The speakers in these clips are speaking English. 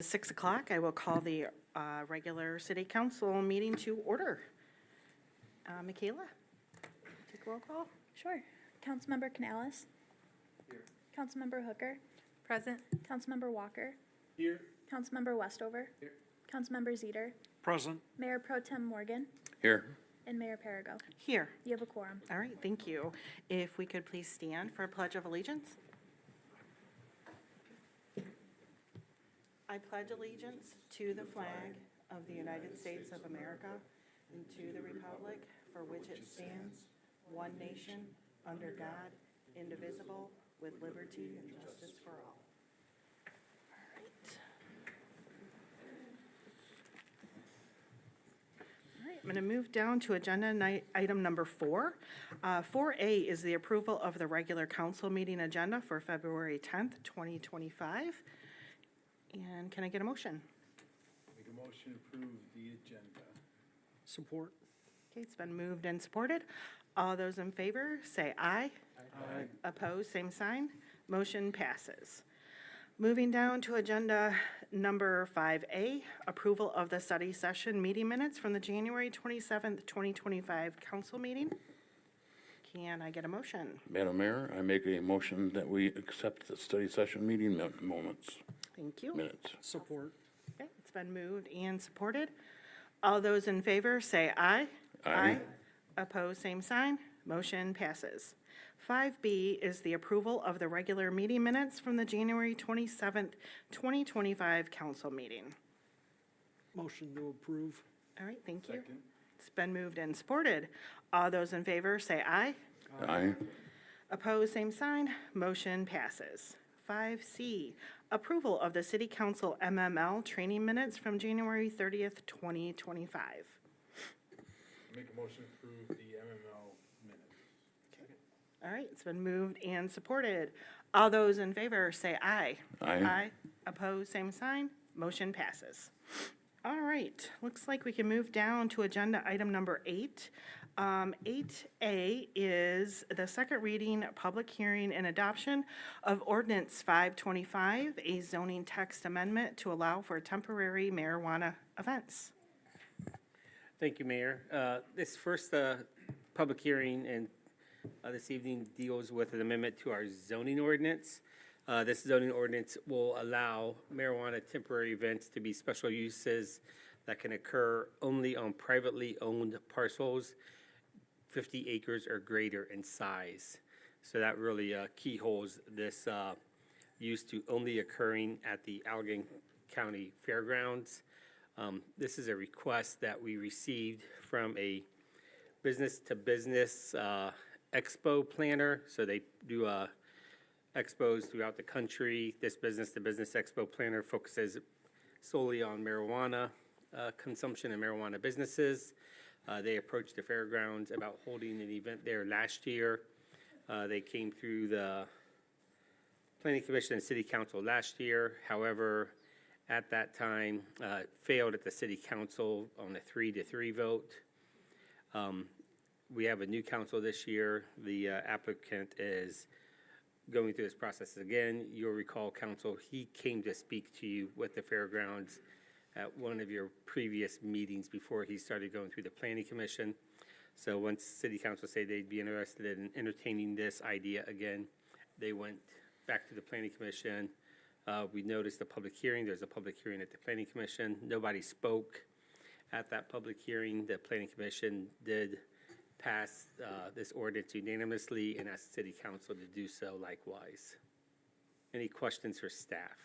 6 o'clock, I will call the regular city council meeting to order. Michaela, take roll call. Sure. Councilmember Canales. Here. Councilmember Hooker. Present. Councilmember Walker. Here. Councilmember Westover. Here. Councilmember Zeter. Present. Mayor Pro-Tem Morgan. Here. And Mayor Perigo. Here. You have a quorum. All right, thank you. If we could please stand for a pledge of allegiance. I pledge allegiance to the flag of the United States of America and to the republic for which it stands, one nation, under God, indivisible, with liberty and justice for all. All right, I'm going to move down to agenda item number 4. 4A is the approval of the regular council meeting agenda for February 10th, 2025. And can I get a motion? Make a motion to approve the agenda. Support. Okay, it's been moved and supported. All those in favor, say aye. Aye. Opposed, same sign. Motion passes. Moving down to agenda number 5A, approval of the study session meeting minutes from the January 27th, 2025 council meeting. Can I get a motion? Madam Mayor, I make a motion that we accept the study session meeting minutes. Thank you. Minutes. Support. Okay, it's been moved and supported. All those in favor, say aye. Aye. Opposed, same sign. Motion passes. 5B is the approval of the regular meeting minutes from the January 27th, 2025 council meeting. Motion to approve. All right, thank you. Second. It's been moved and supported. All those in favor, say aye. Aye. Opposed, same sign. Motion passes. 5C, approval of the city council MML training minutes from January 30th, 2025. Make a motion to approve the MML minutes. All right, it's been moved and supported. All those in favor, say aye. Aye. Opposed, same sign. Motion passes. All right, looks like we can move down to agenda item number 8. 8A is the second reading, public hearing, and adoption of Ordinance 525, a zoning text amendment to allow for temporary marijuana events. Thank you, Mayor. This first public hearing and this evening deals with an amendment to our zoning ordinance. This zoning ordinance will allow marijuana temporary events to be special uses that can occur only on privately owned parcels, 50 acres or greater in size. So that really keyholes this use to only occurring at the Allegan County Fairgrounds. This is a request that we received from a business-to-business expo planner. So they do expos throughout the country. This business-to-business expo planner focuses solely on marijuana consumption and marijuana businesses. They approached the fairgrounds about holding an event there last year. They came through the Planning Commission and City Council last year. However, at that time, failed at the City Council on a 3-3 vote. We have a new council this year. The applicant is going through this process again. You'll recall, council, he came to speak to you with the fairgrounds at one of your previous meetings before he started going through the Planning Commission. So once City Council said they'd be interested in entertaining this idea again, they went back to the Planning Commission. We noticed a public hearing. There's a public hearing at the Planning Commission. Nobody spoke at that public hearing. The Planning Commission did pass this ordinance unanimously and asked City Council to do so likewise. Any questions for staff?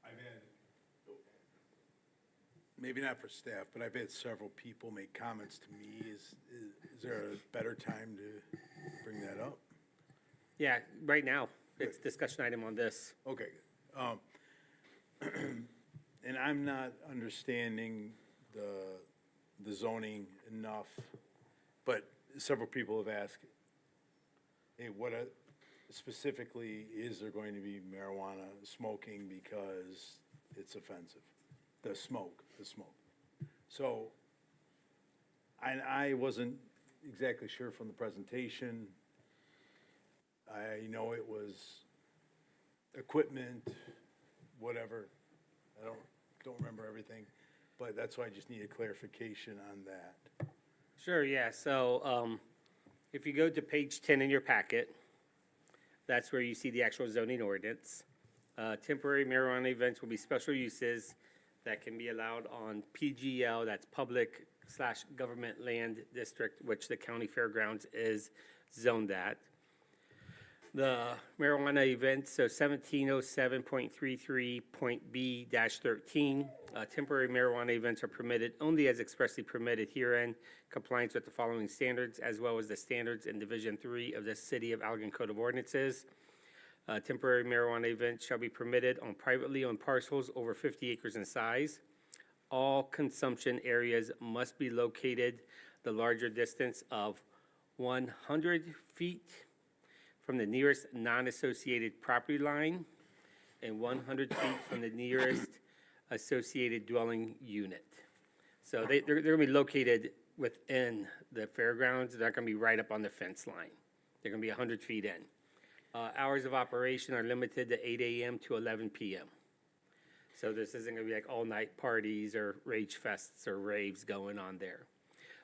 I've had, maybe not for staff, but I've had several people make comments to me. Is there a better time to bring that up? Yeah, right now, it's discussion item on this. Okay. And I'm not understanding the zoning enough, but several people have asked, hey, specifically, is there going to be marijuana smoking because it's offensive? The smoke. So, I wasn't exactly sure from the presentation. I know it was equipment, whatever. I don't remember everything, but that's why I just need a clarification on that. Sure, yeah, so, if you go to page 10 in your packet, that's where you see the actual zoning ordinance. Temporary marijuana events will be special uses that can be allowed on PGL, that's Public/Government Land District, which the county fairgrounds is zoned at. The marijuana events, so 1707.33.B-13, temporary marijuana events are permitted only as expressly permitted herein, compliance with the following standards, as well as the standards in Division 3 of the City of Allegan Code of Ordinances. Temporary marijuana events shall be permitted on privately owned parcels over 50 acres in size. All consumption areas must be located the larger distance of 100 feet from the nearest non-associated property line and 100 feet from the nearest associated dwelling unit. So they're going to be located within the fairgrounds. They're not going to be right up on the fence line. They're going to be 100 feet in. Hours of operation are limited to 8 a.m. to 11 p.m. So this isn't going to be like all-night parties or rage fests or raves going on there.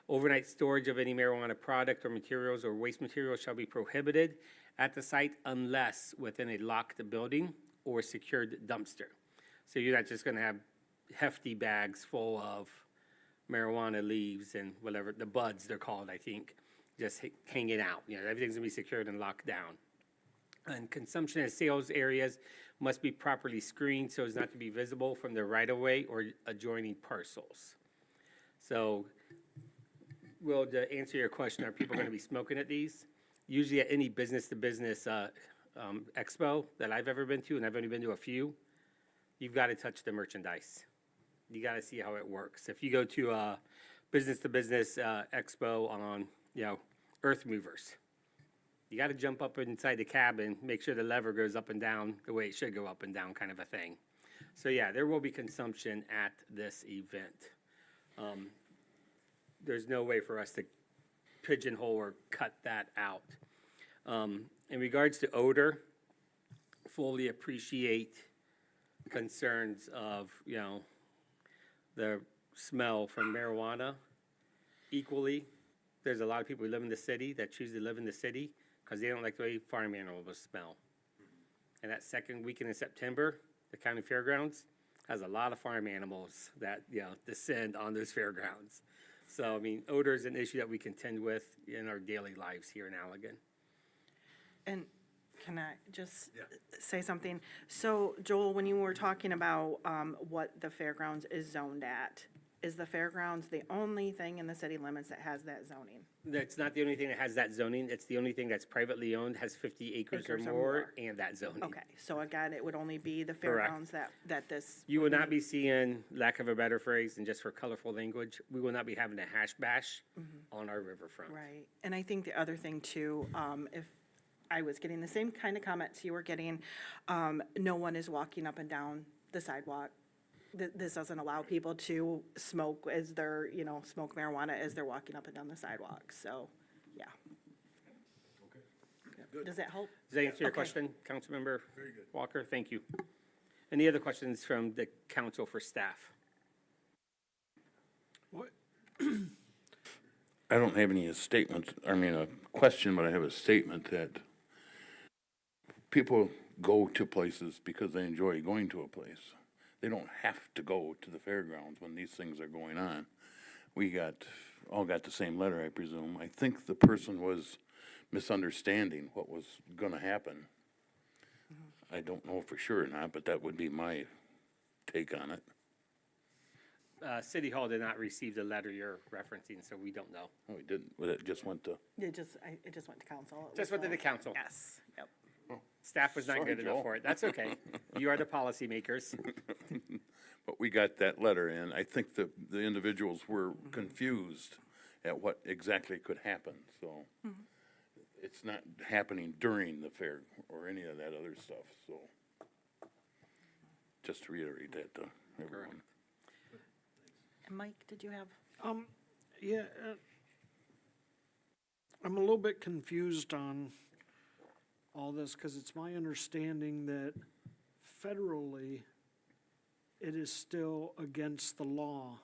Overnight storage of any marijuana product or materials or waste materials shall be prohibited at the site unless within a locked building or secured dumpster. So you're not just going to have hefty bags full of marijuana leaves and whatever, the buds they're called, I think, just hanging out. You know, everything's going to be secured and locked down. And consumption and sales areas must be properly screened so as not to be visible from the right-of-way or adjoining parcels. So, Will, to answer your question, are people going to be smoking at these? Usually at any business-to-business expo that I've ever been to, and I've only been to a few, you've got to touch the merchandise. You got to see how it works. If you go to a business-to-business expo on, earth movers, you got to jump up inside the cabin, make sure the lever goes up and down the way it should go up and down, kind of a thing. So yeah, there will be consumption at this event. There's no way for us to pigeonhole or cut that out. In regards to odor, fully appreciate concerns of, the smell from marijuana. Equally, there's a lot of people who live in the city that choose to live in the city because they don't like the way farm animals smell. And that second weekend in September, the county fairgrounds has a lot of farm animals that, descend on those fairgrounds. So, I mean, odor is an issue that we contend with in our daily lives here in Allegan. And can I just say something? So, Joel, when you were talking about what the fairgrounds is zoned at, is the fairgrounds the only thing in the city limits that has that zoning? That's not the only thing that has that zoning. It's the only thing that's privately owned, has 50 acres or more, and that zoning. Okay, so again, it would only be the fairgrounds that this. You will not be seeing, lack of a better phrase, and just for colorful language, we will not be having a hash bash on our riverfront. Right, and I think the other thing too, if I was getting the same kind of comments you were getting, no one is walking up and down the sidewalk. This doesn't allow people to smoke as they're, smoke marijuana as they're walking up and down the sidewalk, so, yeah. Good. Does that help? Does that answer your Okay. question, Councilmember Very good. Walker? Thank you. Any other questions from the council for staff? What, I don't have any statements, a question, but I have a statement that people go to places because they enjoy going to a place. They don't have to go to the fairgrounds when these things are going on. We all got the same letter, I presume. I think the person was misunderstanding what was gonna happen. I don't know for sure or not, but that would be my take on it. City Hall did not receive the letter you're referencing, so we don't know. No, we didn't, but it just went to, It just went to council. It Just was went to the council. Yes, yep. Staff was not Sorry, good enough Joel. for it. That's okay. You are the policymakers. but we got that letter, and I think the individuals were confused at what exactly could happen, so. It's not happening during the fair or any of that other stuff, so. Just to reiterate that to everyone. And Mike, did you have? yeah, I'm a little bit confused on all this, because it's my understanding that federally, it is still against the law.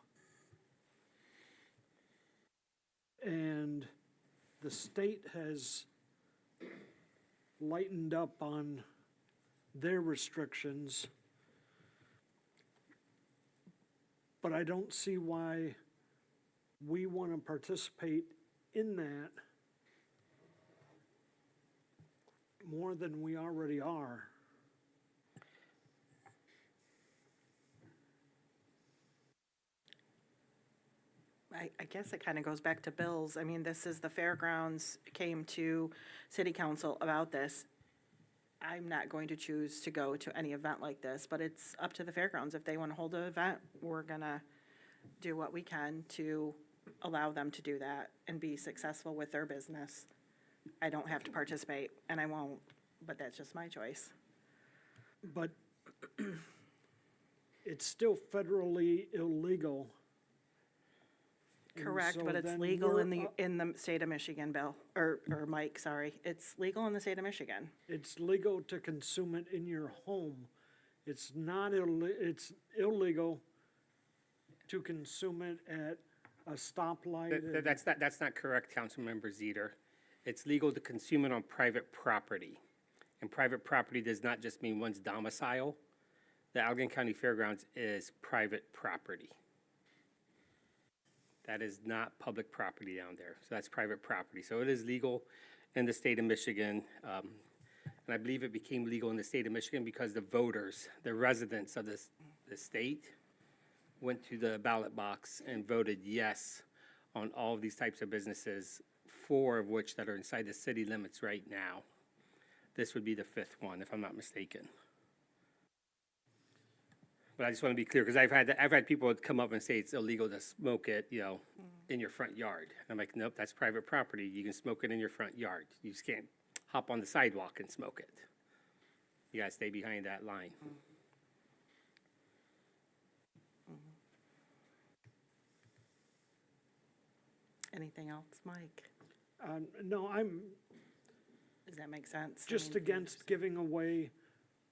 And the state has lightened up on their restrictions. But I don't see why we want to participate in that more than we already are. I guess it kind of goes back to Bill's. I mean, this is the fairgrounds came to city council about this. I'm not going to choose to go to any event like this, but it's up to the fairgrounds. If they want to hold an event, we're gonna do what we can to allow them to do that and be successful with their business. I don't have to participate, and I won't, but that's just my choice. But it's still federally illegal. And Correct, so but it's then legal in we're the state of Michigan, Bill, or Mike, sorry. It's legal in the state of Michigan. It's legal to consume it in your home. It's not it's illegal to consume it at a stoplight. and- That's not correct, Councilmember Zeter. It's legal to consume it on private property. And private property does not just mean one's domicile. The Allegan County Fairgrounds is private property. That is not public property down there, so that's private property. So it is legal in the state of Michigan. And I believe it became legal in the state of Michigan because the voters, the residents of the state, went to the ballot box and voted yes on all of these types of businesses, 4 of which that are inside the city limits right now. This would be the 5th one, if I'm not mistaken. But I just want to be clear, because I've had people come up and say it's illegal to smoke it, in your front yard. I'm like, nope, that's private property. You can smoke it in your front yard. You just can't hop on the sidewalk and smoke it. You gotta stay behind that line. Anything else, Mike? No, I'm Does that make sense? I just mean, against giving away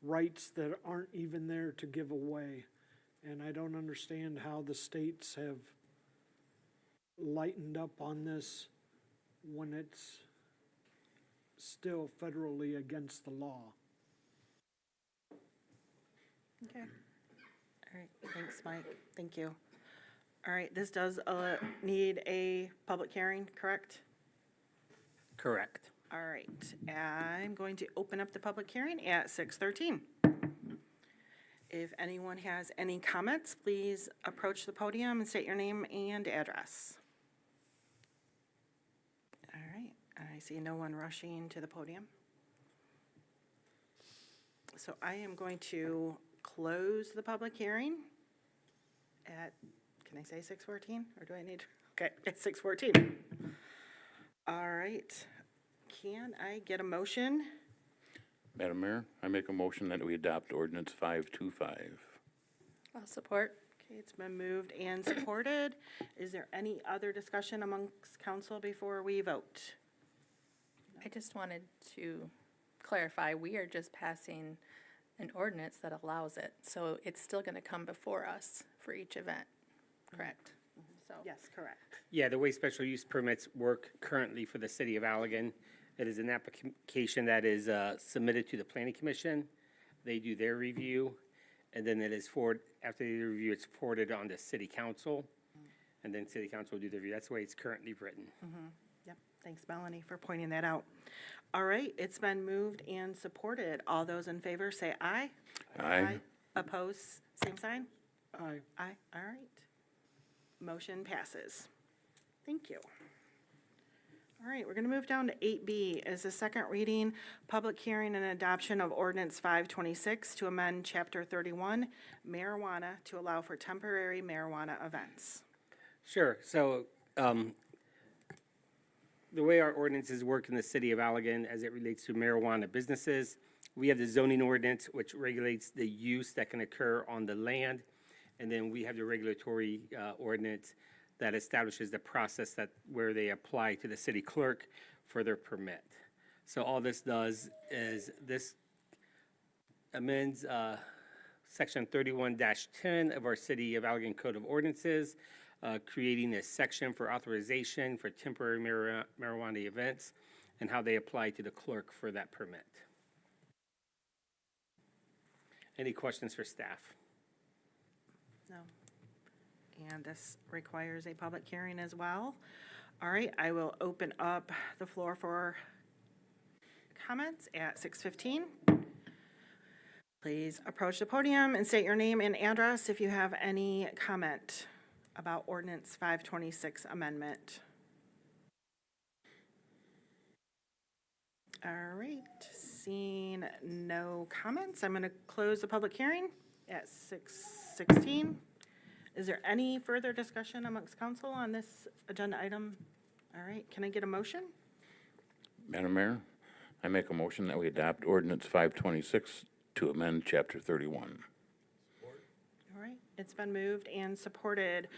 rights that aren't even there to give away. And I don't understand how the states have lightened up on this when it's still federally against the law. Okay. All right, thanks, Mike. Thank you. All right, this does need a public hearing, correct? Correct. All right, I'm going to open up the public hearing at 6:13. If anyone has any comments, please approach the podium and state your name and address. All right, I see no one rushing to the podium. So I am going to close the public hearing at, can I say 6:14, or do I need, okay, at 6:14. All right, can I get a motion? Madam Mayor, I make a motion that we adopt ordinance 525. I'll support. Okay, it's been moved and supported. Is there any other discussion amongst council before we vote? I just wanted to clarify, we are just passing an ordinance that allows it. So it's still going to come before us for each event, correct? So Yes, correct. Yeah, the way special use permits work currently for the city of Allegan, it is an application that is submitted to the planning commission. They do their review, and then it is after the review, it's forwarded on to city council, and then city council will do the review. That's the way it's currently written. Yep, thanks, Melanie, for pointing that out. All right, it's been moved and supported. All those in favor say aye. Aye. Oppose, same sign? Aye. Aye, all right. Motion passes. Thank you. All right, we're going to move down to 8B as a second reading, public hearing and adoption of ordinance 526 to amend Chapter 31 marijuana to allow for temporary marijuana events. Sure, so, the way our ordinances work in the city of Allegan as it relates to marijuana businesses, we have the zoning ordinance, which regulates the use that can occur on the land, and then we have the regulatory ordinance that establishes the process where they apply to the city clerk for their permit. So all this does is this amends Section 31-10 of our City of Allegan Code of Ordinances, creating a section for authorization for temporary marijuana events and how they apply to the clerk for that permit. Any questions for staff? No. And this requires a public hearing as well. All right, I will open up the floor for comments at 6:15. Please approach the podium and state your name and address if you have any comment about Ordinance 526 amendment. All right, seeing no comments, I'm going to close the public hearing at 6:16. Is there any further discussion amongst council on this agenda item? All right, can I get a motion? Madam Mayor, I make a motion that we adopt ordinance 526 to amend chapter 31. All right, it's been moved and supported.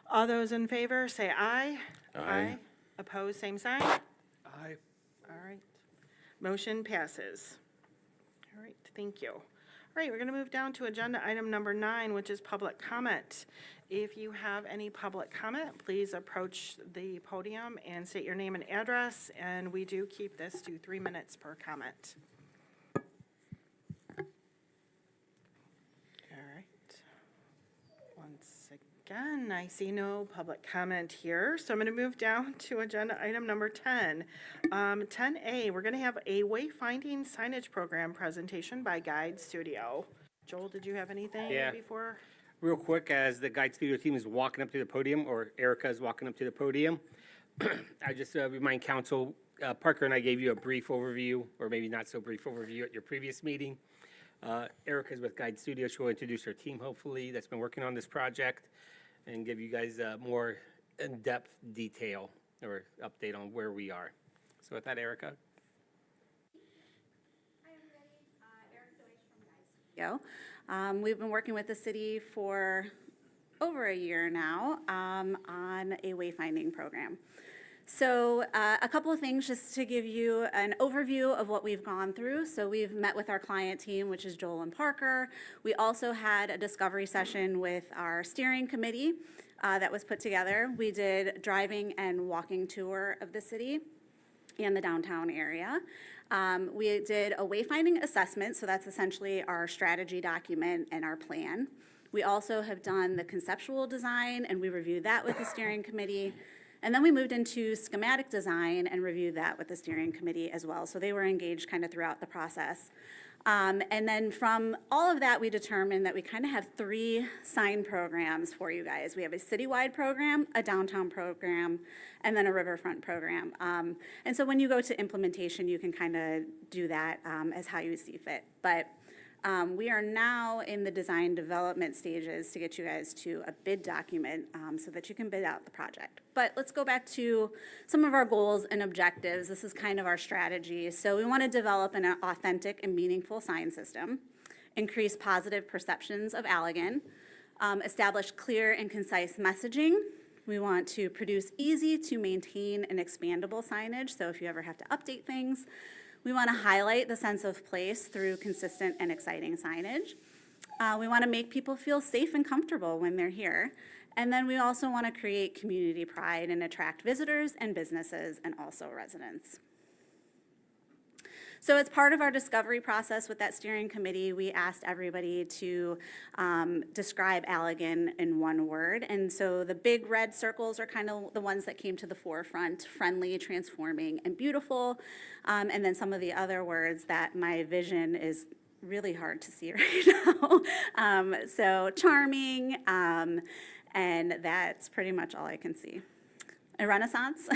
All those in favor, say aye. Aye. Opposed, same sign. Aye. All right, motion passes. All right, thank you. All right, we're going to move down to agenda item number 9, which is public comment. If you have any public comment, please approach the podium and state your name and address, and we do keep this to 3 minutes per comment. All right. Once again, I see no public comment here, so I'm going to move down to agenda item number 10. 10A, we're going to have a wayfinding signage program presentation by Guide Studio. Joel, did you have anything Yeah. before? Real quick, as the Guide Studio team is walking up to the podium, or Erica is walking up to the podium, I just remind council, Parker and I gave you a brief overview, or maybe not so brief overview at your previous meeting. Erica's with Guide Studio. She'll introduce her team, hopefully, that's been working on this project, and give you guys more in-depth detail or update on where we are. So with that, Erica. Hi, everybody. Erica from Guide Studio. We've been working with the city for over a year now on a wayfinding program. So a couple of things just to give you an overview of what we've gone through. So we've met with our client team, which is Joel and Parker. We also had a discovery session with our steering committee that was put together. We did driving and walking tour of the city and the downtown area. We did a wayfinding assessment, so that's essentially our strategy document and our plan. We also have done the conceptual design, and we reviewed that with the steering committee. And then we moved into schematic design and reviewed that with the steering committee as well. So they were engaged kind of throughout the process. And then from all of that, we determined that we kind of have 3 sign programs for you guys. We have a citywide program, a downtown program, and then a riverfront program. And so when you go to implementation, you can kind of do that as how you see fit. But we are now in the design development stages to get you guys to a bid document so that you can bid out the project. But let's go back to some of our goals and objectives. This is kind of our strategy. So we want to develop an authentic and meaningful sign system, increase positive perceptions of Allegan, establish clear and concise messaging. We want to produce easy to maintain and expandable signage, so if you ever have to update things. We want to highlight the sense of place through consistent and exciting signage. We want to make people feel safe and comfortable when they're here. And then we also want to create community pride and attract visitors and businesses and also residents. So as part of our discovery process with that steering committee, we asked everybody to describe Allegan in one word. And so the big red circles are kind of the ones that came to the forefront: friendly, transforming, and beautiful. And then some of the other words that my vision is really hard to see right now. So charming, and that's pretty much all I can see. A renaissance.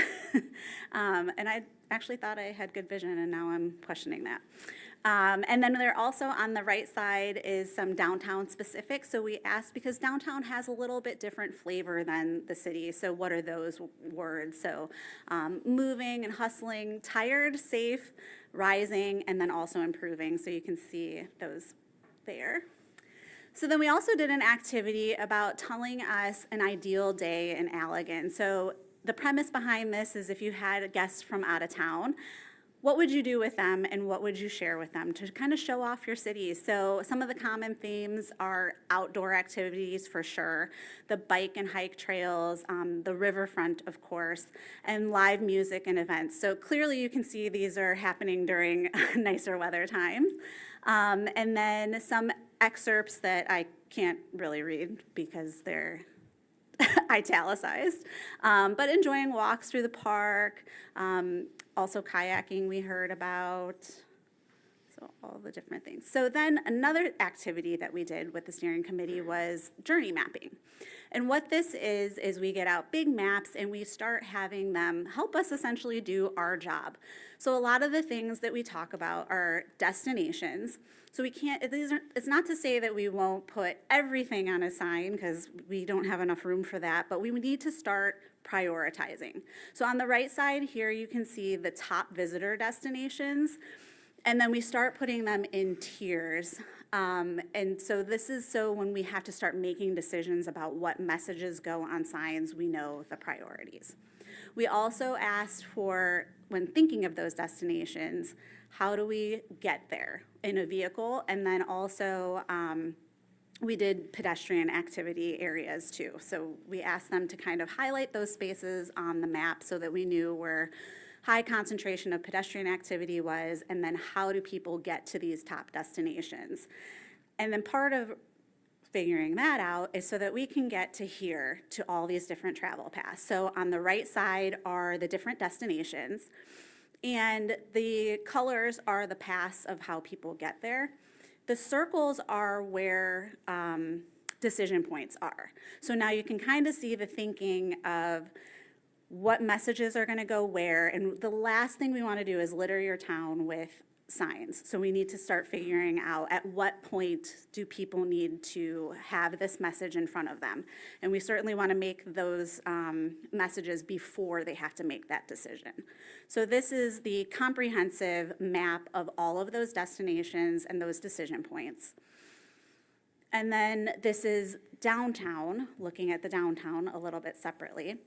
And I actually thought I had good vision, and now I'm questioning that. And then there also on the right side is some downtown specific. So we asked, because downtown has a little bit different flavor than the city, so what are those words? So moving and hustling, tired, safe, rising, and then also improving. So you can see those there. So then we also did an activity about telling us an ideal day in Allegan. So the premise behind this is if you had guests from out of town, what would you do with them and what would you share with them to kind of show off your city? So some of the common themes are outdoor activities for sure, the bike and hike trails, the riverfront, of course, and live music and events. So clearly you can see these are happening during nicer weather times. And then some excerpts that I can't really read because they're italicized, but enjoying walks through the park, also kayaking we heard about, so all the different things. So then another activity that we did with the steering committee was journey mapping. And what this is we get out big maps and we start having them help us essentially do our job. So a lot of the things that we talk about are destinations. So we can't, it's not to say that we won't put everything on a sign because we don't have enough room for that, but we need to start prioritizing. So on the right side here, you can see the top visitor destinations, and then we start putting them in tiers. And so this is so when we have to start making decisions about what messages go on signs, we know the priorities. We also asked for, when thinking of those destinations, how do we get there in a vehicle? And then also, we did pedestrian activity areas too. So we asked them to kind of highlight those spaces on the map so that we knew where high concentration of pedestrian activity was, and then how do people get to these top destinations. And then part of figuring that out is so that we can get to here, to all these different travel paths. So on the right side are the different destinations, and the colors are the paths of how people get there. The circles are where decision points are. So now you can kind of see the thinking of what messages are going to go where, and the last thing we want to do is litter your town with signs. So we need to start figuring out at what point do people need to have this message in front of them. And we certainly want to make those messages before they have to make that decision. So this is the comprehensive map of all of those destinations and those decision points. And then this is downtown, looking at the downtown a little bit separately.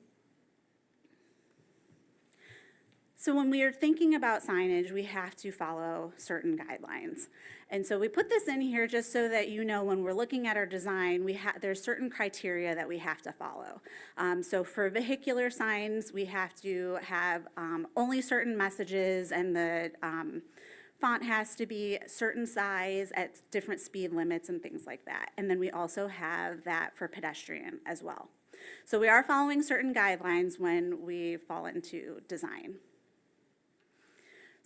So when we are thinking about signage, we have to follow certain guidelines. And so we put this in here just so that you know when we're looking at our design, there's certain criteria that we have to follow. So for vehicular signs, we have to have only certain messages, and the font has to be a certain size at different speed limits and things like that. And then we also have that for pedestrian as well. So we are following certain guidelines when we fall into design.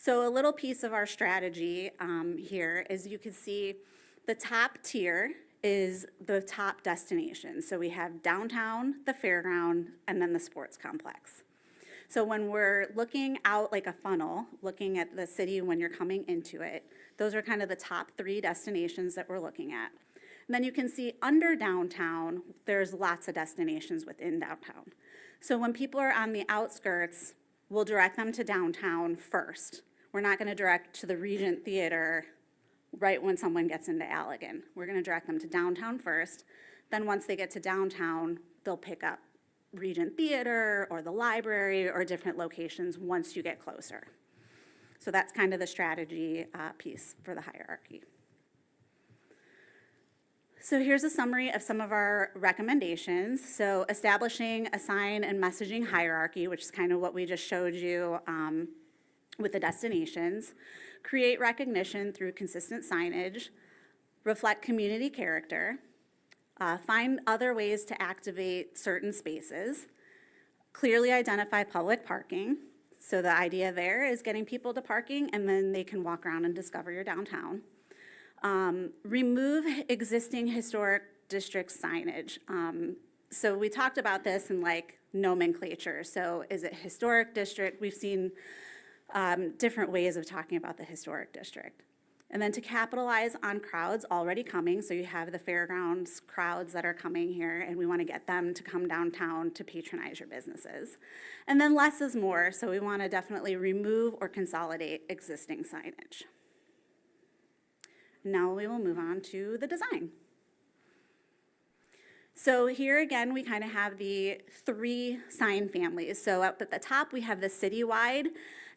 So a little piece of our strategy here is you can see the top tier is the top destination. So we have downtown, the fairground, and then the sports complex. So when we're looking out like a funnel, looking at the city when you're coming into it, those are kind of the top 3 destinations that we're looking at. And then you can see under downtown, there's lots of destinations within downtown. So when people are on the outskirts, we'll direct them to downtown first. We're not going to direct to the Regent Theater right when someone gets into Allegan. We're going to direct them to downtown first. Then once they get to downtown, they'll pick up Regent Theater or the library or different locations once you get closer. So that's kind of the strategy piece for the hierarchy. So here's a summary of some of our recommendations. So establishing a sign and messaging hierarchy, which is kind of what we just showed you with the destinations. Create recognition through consistent signage. Reflect community character. Find other ways to activate certain spaces. Clearly identify public parking. So the idea there is getting people to parking and then they can walk around and discover your downtown. Remove existing historic district signage. So we talked about this in like nomenclature. So is it historic district? We've seen different ways of talking about the historic district. And then to capitalize on crowds already coming, so you have the fairgrounds crowds that are coming here, and we want to get them to come downtown to patronize your businesses. And then less is more, so we want to definitely remove or consolidate existing signage. Now we will move on to the design. So here again, we kind of have the 3 sign families. So up at the top, we have the citywide,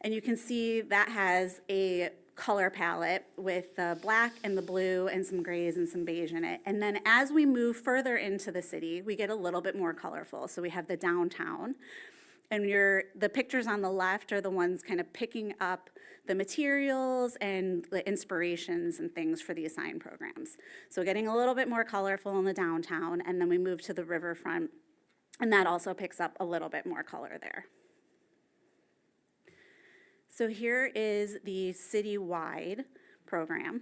And you can see that has a color palette with the black and the blue and some grays and some beige in it. And then as we move further into the city, we get a little bit more colorful. So we have the downtown. And the pictures on the left are the ones kind of picking up the materials and the inspirations and things for the assigned programs. So getting a little bit more colorful in the downtown, and then we move to the riverfront, and that also picks up a little bit more color there. So here is the citywide program.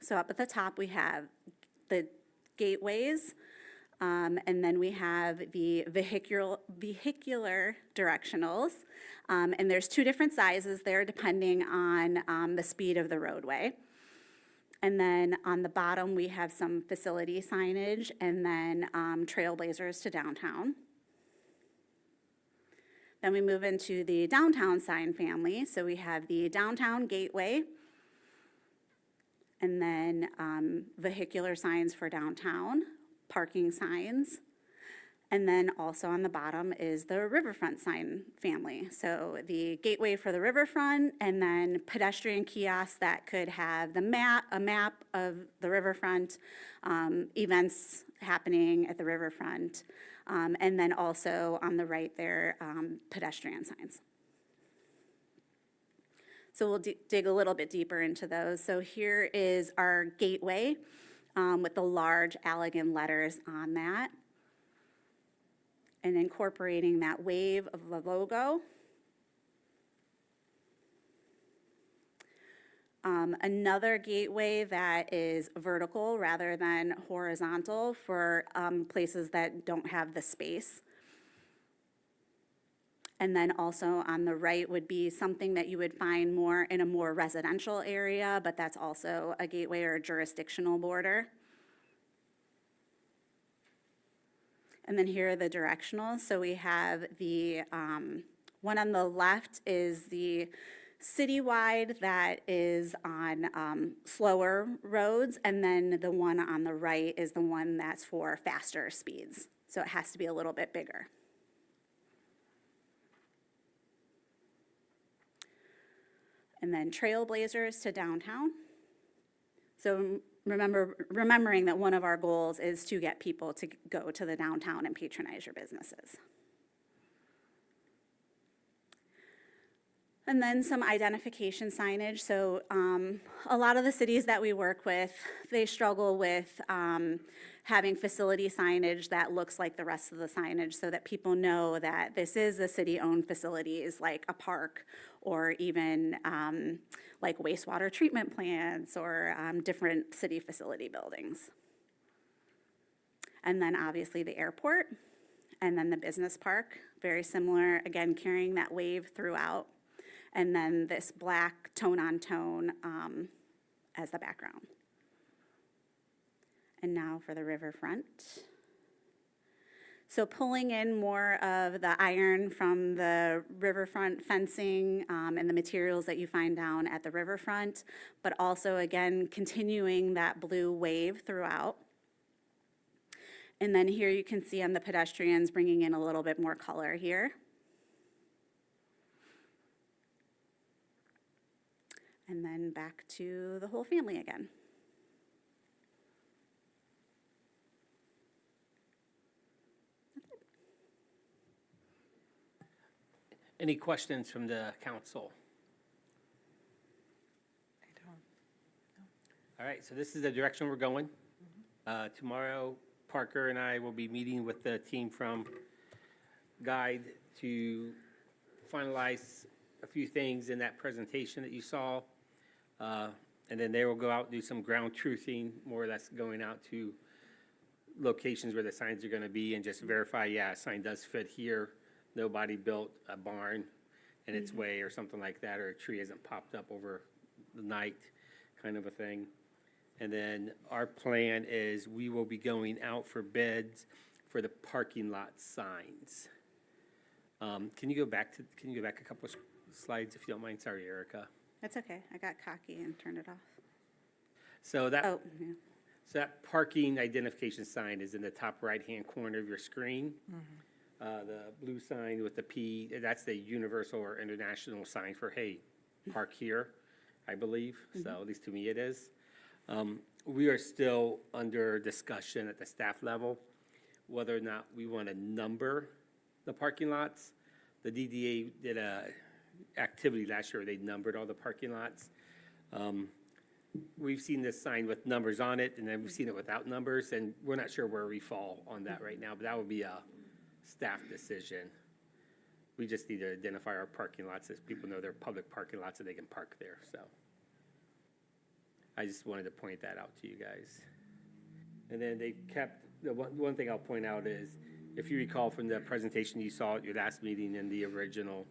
So up at the top, we have the gateways, and then we have the vehicular directionals. And there's two different sizes there depending on the speed of the roadway. And then on the bottom, we have some facility signage and then trailblazers to downtown. Then we move into the downtown sign family. So we have the downtown gateway, and then vehicular signs for downtown, parking signs, and then also on the bottom is the riverfront sign family. So the gateway for the riverfront, and then pedestrian kiosks that could have a map of the riverfront, events happening at the riverfront, and then also on the right there, pedestrian signs. So we'll dig a little bit deeper into those. So here is our gateway with the large Allegan letters on that, and incorporating that wave of the logo. Another gateway that is vertical rather than horizontal for places that don't have the space. And then also on the right would be something that you would find more in a more residential area, but that's also a gateway or a jurisdictional border. And then here are the directionals. So we have the one on the left is the citywide that is on slower roads, and then the one on the right is the one that's for faster speeds. So it has to be a little bit bigger. And then trailblazers to downtown. So remembering that one of our goals is to get people to go to the downtown and patronize your businesses. And then some identification signage. So a lot of the cities that we work with, they struggle with having facility signage that looks like the rest of the signage so that people know that this is a city-owned facilities like a park or even like wastewater treatment plants or different city facility buildings. And then obviously the airport and then the business park, very similar, again, carrying that wave throughout. And then this black tone-on-tone as the background. And now for the riverfront. So pulling in more of the iron from the riverfront fencing and the materials that you find down at the riverfront, but also, again, continuing that blue wave throughout. And then here you can see on the pedestrians bringing in a little bit more color here. And then back to the whole family again. Any questions from the council? I don't. All right, so this is the direction we're going. Tomorrow, Parker and I will be meeting with the team from Guide to finalize a few things in that presentation that you saw. And then they will go out and do some ground truthing, more or less going out to locations where the signs are gonna be and just verify, yeah, a sign does fit here. Nobody built a barn in its way or something like that, or a tree hasn't popped up over the night, kind of a thing. And then our plan is we will be going out for bids for the parking lot signs. Can you go back a couple of slides if you don't mind? Sorry, Erica. That's okay. I got cocky and turned it off. So that, Oh, yeah. so that parking identification sign is in the top right-hand corner of your screen. The blue sign with the P, that's the universal or international sign for, hey, park here, I believe. So at least to me it is. We are still under discussion at the staff level whether or not we want to number the parking lots. The DDA did a activity last year, they numbered all the parking lots. We've seen this sign with numbers on it, and then we've seen it without numbers, and we're not sure where we fall on that right now, but that would be a staff decision. We just need to identify our parking lots as people know they're public parking lots and they can park there, so. I just wanted to point that out to you guys. And then they kept, the one thing I'll point out is, if you recall from the presentation you saw at your last meeting in the original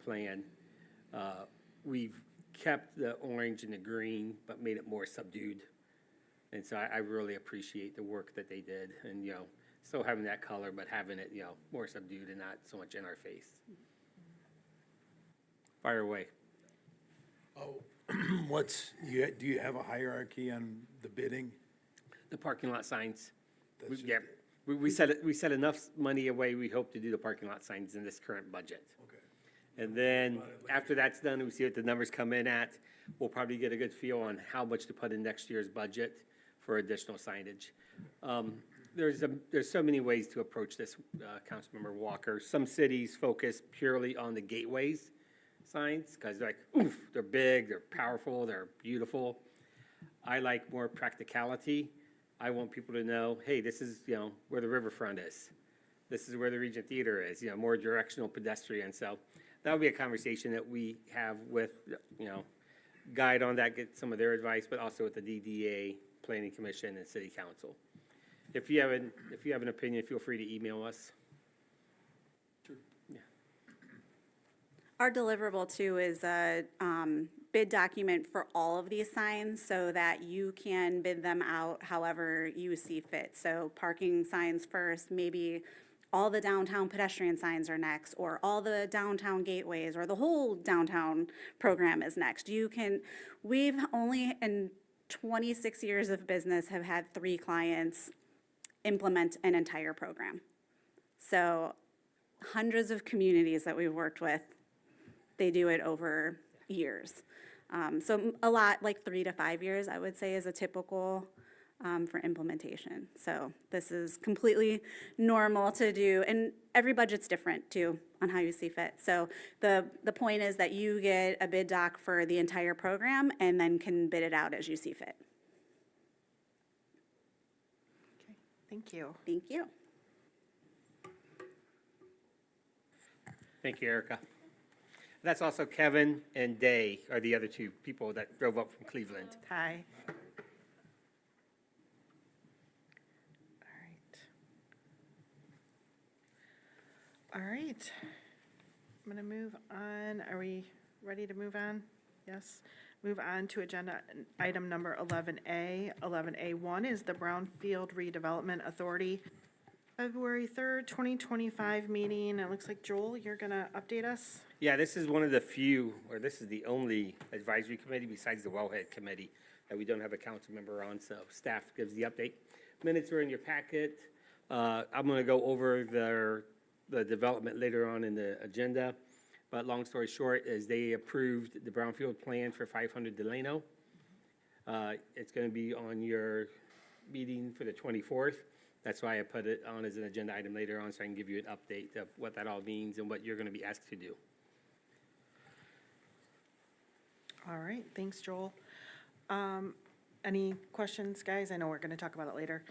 plan, we've kept the orange and the green, but made it more subdued. And so I really appreciate the work that they did, and, you know, still having that color, but having it, you know, more subdued and not so much in our face. Fire away. Oh, do you have a hierarchy on the bidding? The parking lot signs. That's Yeah, we set enough money away, we hope to do the parking lot signs in this current budget. Okay. And then, after that's done, we see what the numbers come in at, we'll probably get a good feel on how much to put in next year's budget for additional signage. There's so many ways to approach this, Councilmember Walker. Some cities focus purely on the gateways signs, because they're like, oof, they're big, they're powerful, they're beautiful. I like more practicality. I want people to know, hey, this is, you know, where the Riverfront is. This is where the Regent Theater is, you know, more directional pedestrian. So that would be a conversation that we have with, you know, guide on that, get some of their advice, but also with the DDA, Planning Commission, and City Council. If you have an opinion, feel free to email us. Our deliverable too is a bid document for all of these signs so that you can bid them out however you see fit. So parking signs first, maybe all the downtown pedestrian signs are next, or all the downtown gateways, or the whole downtown program is next. We've only in 26 years of business have had 3 clients implement an entire program. So hundreds of communities that we've worked with, they do it over years. So a lot, like 3 to 5 years, I would say, is a typical for implementation. So this is completely normal to do, and every budget's different too on how you see fit. So the point is that you get a bid doc for the entire program and then can bid it out as you see fit. Okay, thank you. Thank you. Thank you, Erica. That's also Kevin and Day are the other 2 people that drove up from Cleveland. Hi. All right. I'm going to move on. Are we ready to move on? Yes. Move on to agenda item number 11A. 11A1 is the Brownfield Redevelopment Authority February 3rd, 2025 meeting. It looks like, Joel, you're going to update us? Yeah, this is one of the few, or this is the only advisory committee besides the Wellhead Committee that we don't have a council member on, so staff gives the update. Minutes are in your packet. I'm going to go over the development later on in the agenda, but long story short is they approved the Brownfield plan for 500 Delano. It's going to be on your meeting for the 24th. That's why I put it on as an agenda item later on, so I can give you an update of what that all means and what you're going to be asked to do. All right, thanks, Joel. Any questions, guys? I know we're going to talk about it later.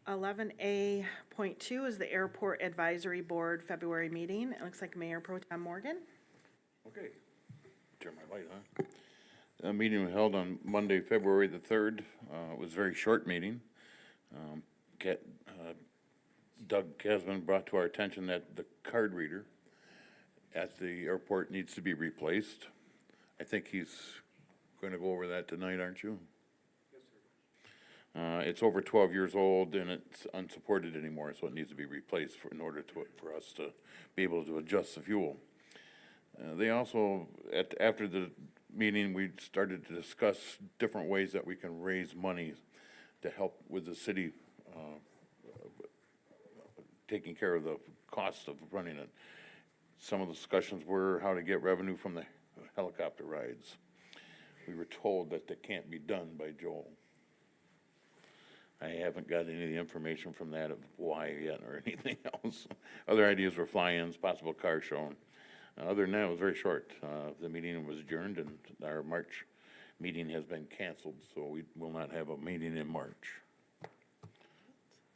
11A.2 is the Airport Advisory Board February meeting. It looks like Mayor Pro-Tem Morgan. Okay. Turn my light on. A meeting was held on Monday, February the 3rd. It was a very short meeting. Doug Casman brought to our attention that the card reader at the airport needs to be replaced. I think he's going to go over that tonight, aren't you? Yes, sir. It's over 12 years old and it's unsupported anymore, so it needs to be replaced in order for us to be able to adjust the fuel. They also, after the meeting, we started to discuss different ways that we can raise money to help with the city taking care of the cost of running it. Some of the discussions were how to get revenue from the helicopter rides. We were told that that can't be done by Joel. I haven't got any of the information from that of why yet or anything else. Other ideas were fly-ins, possible car show. Other than that, it was very short. The meeting was adjourned and our March meeting has been canceled, so we will not have a meeting in March.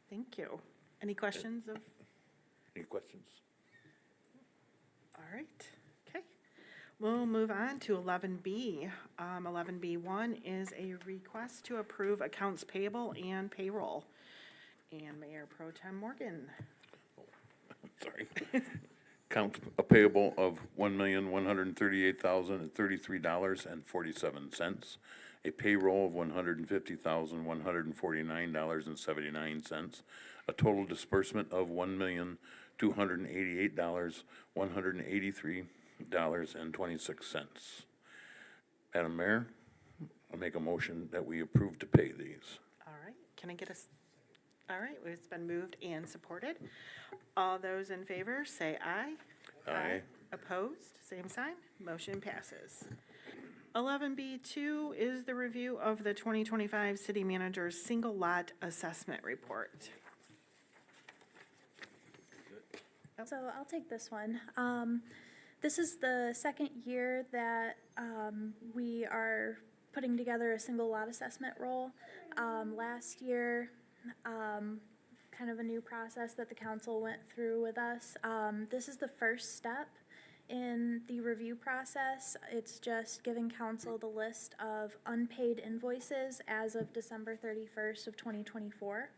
Thank you. Any questions of, Any questions? all right, okay. We'll move on to 11B. 11B1 is a request to approve accounts payable and payroll. And Mayor Pro-Tem Morgan. Sorry. Count a payable of $1,138,033.47. A payroll of $150,149.79. A total disbursement of $1,288,183.26. Madam Mayor, I make a motion that we approve to pay these. All right, can I get a, all right, it's been moved and supported. All those in favor, say aye. Aye. Opposed, same sign, motion passes. 11B2 is the review of the 2025 City Manager's Single Lot Assessment Report. So I'll take this one. This is the second year that we are putting together a single lot assessment roll. Last year, kind of a new process that the council went through with us. This is the first step in the review process. It's just giving council the list of unpaid invoices as of December 31st of 2024.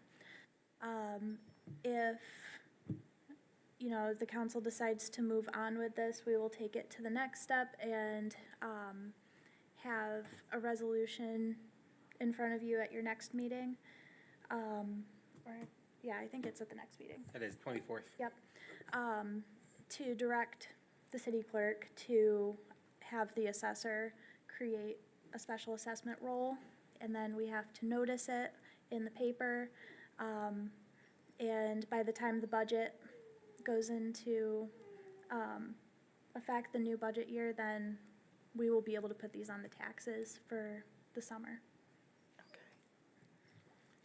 If you know, the council decides to move on with this, we will take it to the next step and have a resolution in front of you at your next meeting. Yeah, I think it's at the next meeting. That is 24th. Yep. To direct the city clerk to have the assessor create a special assessment roll, and then we have to notice it in the paper. And by the time the budget goes into effect, the new budget year, then we will be able to put these on the taxes for the summer.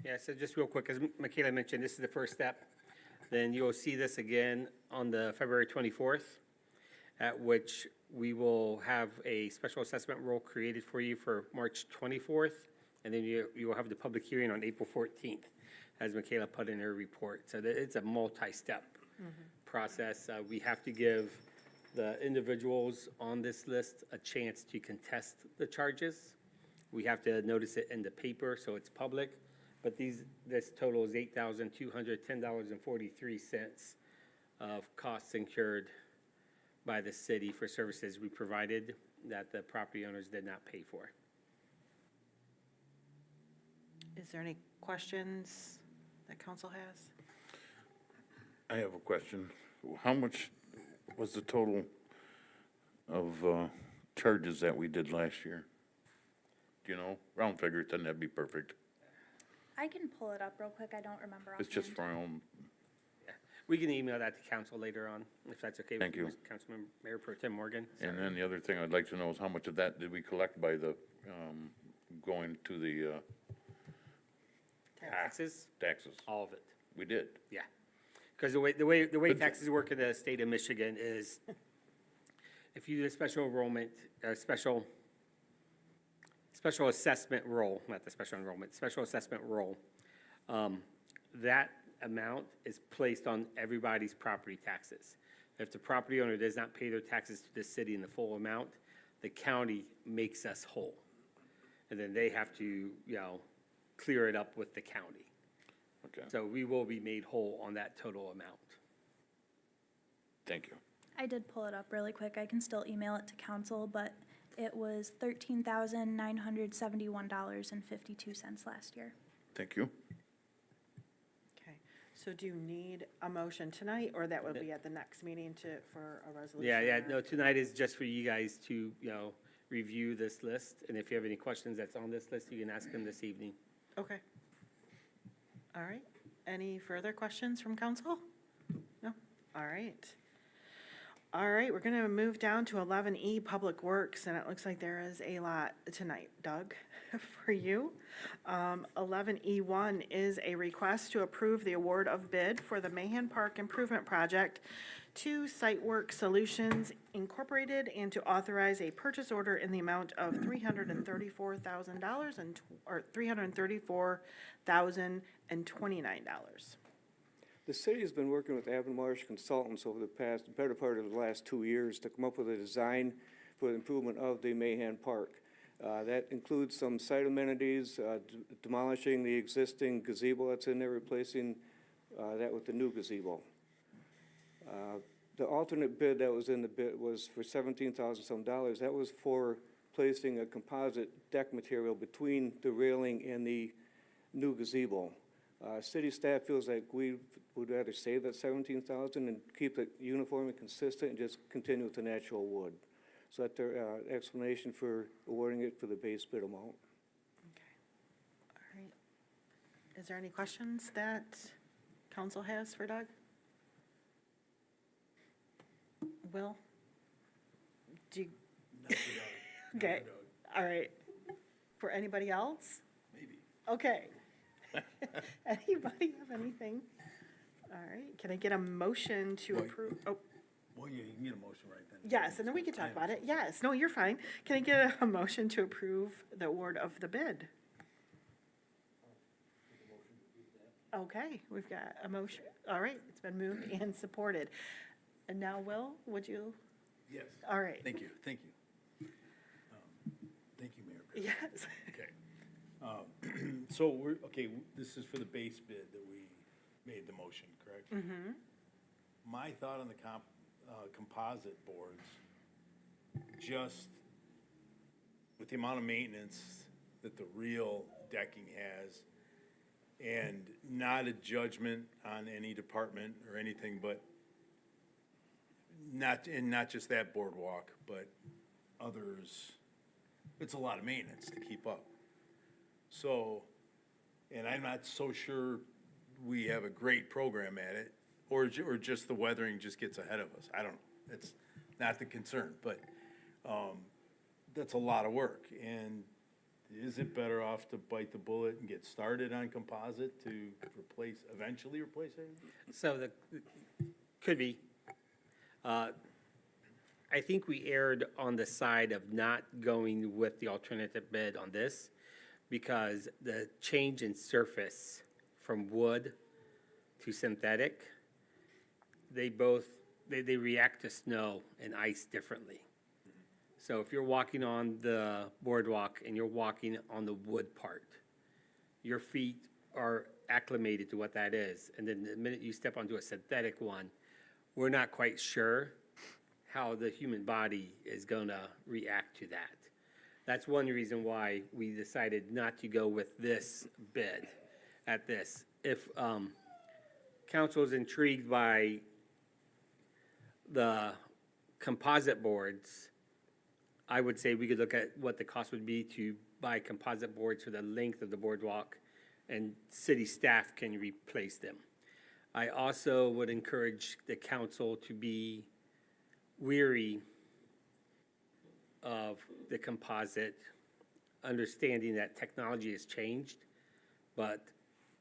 Yeah, so just real quick, as Michaela mentioned, this is the first step. Then you'll see this again on the February 24th, at which we will have a special assessment roll created for you for March 24th, and then you will have the public hearing on April 14th, as Michaela put in her report. So it's a multi-step process. We have to give the individuals on this list a chance to contest the charges. We have to notice it in the paper, so it's public. But this total is $8,210.43 of costs incurred by the city for services we provided that the property owners did not pay for. Is there any questions that council has? I have a question. How much was the total of charges that we did last year? Do you know? Round figure, doesn't have to be perfect. I can pull it up real quick. I don't remember It's just offhand. for our own, We can email that to council later on, if that's okay. Thank you. With Councilman Mayor Pro Tem Morgan. and then the other thing I'd like to know is how much of that did we collect by the, going to the Taxes, taxes? all of it, We did. yeah. Because the way taxes work in the state of Michigan is, if you do a special enrollment, special assessment roll, not the special enrollment, special assessment roll, that amount is placed on everybody's property taxes. If the property owner does not pay their taxes to the city in the full amount, the county makes us whole. And then they have to, clear it up with the county. Okay, So we will be made whole on that total amount. thank you. I did pull it up really quick. I can still email it to council, but it was $13,971.52 last year. Thank you. Okay, so do you need a motion tonight, or that will be at the next meeting for a resolution? Yeah, or- no, tonight is just for you guys to, review this list. And if you have any questions that's on this list, you can ask them this evening. Okay. All right, any further questions from council? No? All right. All right, we're gonna move down to 11E, Public Works, and it looks like there is a lot tonight, Doug, for you. 11E1 is a request to approve the award of bid for the Mahan Park Improvement Project to Sitework Solutions Incorporated and to authorize a purchase order in the amount of $334,000 or $334,029. The city has been working with Abonmarche Consultants over the better part of the last 2 years to come up with a design for the improvement of the Mahan Park. That includes some site amenities, demolishing the existing gazebo that's in there, replacing that with the new gazebo. The alternate bid that was in the bid was for $17,000 some dollars. That was for placing a composite deck material between the railing and the new gazebo. City staff feels like we would rather save that $17,000 and keep it uniform and consistent and just continue with the natural wood. So that's their explanation for awarding it for the base bid amount. All right. Is there any questions that council has for Doug? Will? Do you? Okay, all right. For anybody else? Maybe. Okay. Anybody have anything? All right, can I get a motion to Well, approve? Oh, Well, yeah, you can get a motion right then. yes, and then we can talk about it. Yes, no, you're fine. Can I get a motion to approve the award of the bid? Okay, we've got a motion. All right, it's been moved and supported. And now, Will, would you? Yes. All right. Thank you, thank you. Thank you, Mayor. Pro Tem. Yes. Okay. So this is for the base bid that we made the motion, correct? Mm-hmm. My thought on the composite boards, just with the amount of maintenance that the real decking has, and not a judgment on any department or anything, but not just that boardwalk, but others, it's a lot of maintenance to keep up. So, and I'm not so sure we have a great program at it, or just the weathering just gets ahead of us. I don't know. It's not the concern, but that's a lot of work. And is it better off to bite the bullet and get started on composite to eventually replace it? So could be. I think we erred on the side of not going with the alternative bid on this because the change in surface from wood to synthetic, they react to snow and ice differently. So if you're walking on the boardwalk and you're walking on the wood part, your feet are acclimated to what that is. And then the minute you step onto a synthetic one, we're not quite sure how the human body is going to react to that. That's one reason why we decided not to go with this bid at this. If council is intrigued by the composite boards, I would say we could look at what the cost would be to buy composite boards for the length of the boardwalk, and city staff can replace them. I also would encourage the council to be weary of the composite, understanding that technology has changed, but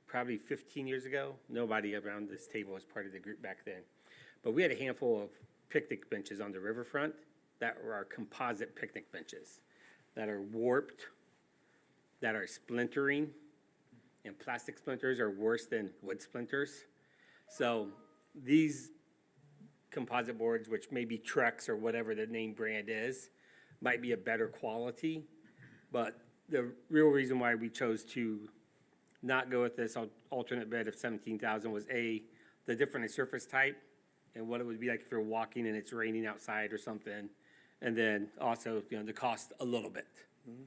probably 15 years ago, nobody around this table was part of the group back then. But we had a handful of picnic benches on the riverfront that were our composite picnic benches that are warped, that are splintering, and plastic splinters are worse than wood splinters. So these composite boards, which may be Trex or whatever the name brand is, might be a better quality. But the real reason why we chose to not go with this alternate bid of $17,000 was the different surface type and what it would be like if you're walking and it's raining outside or something. And then also, the cost a little bit. Mm-hmm.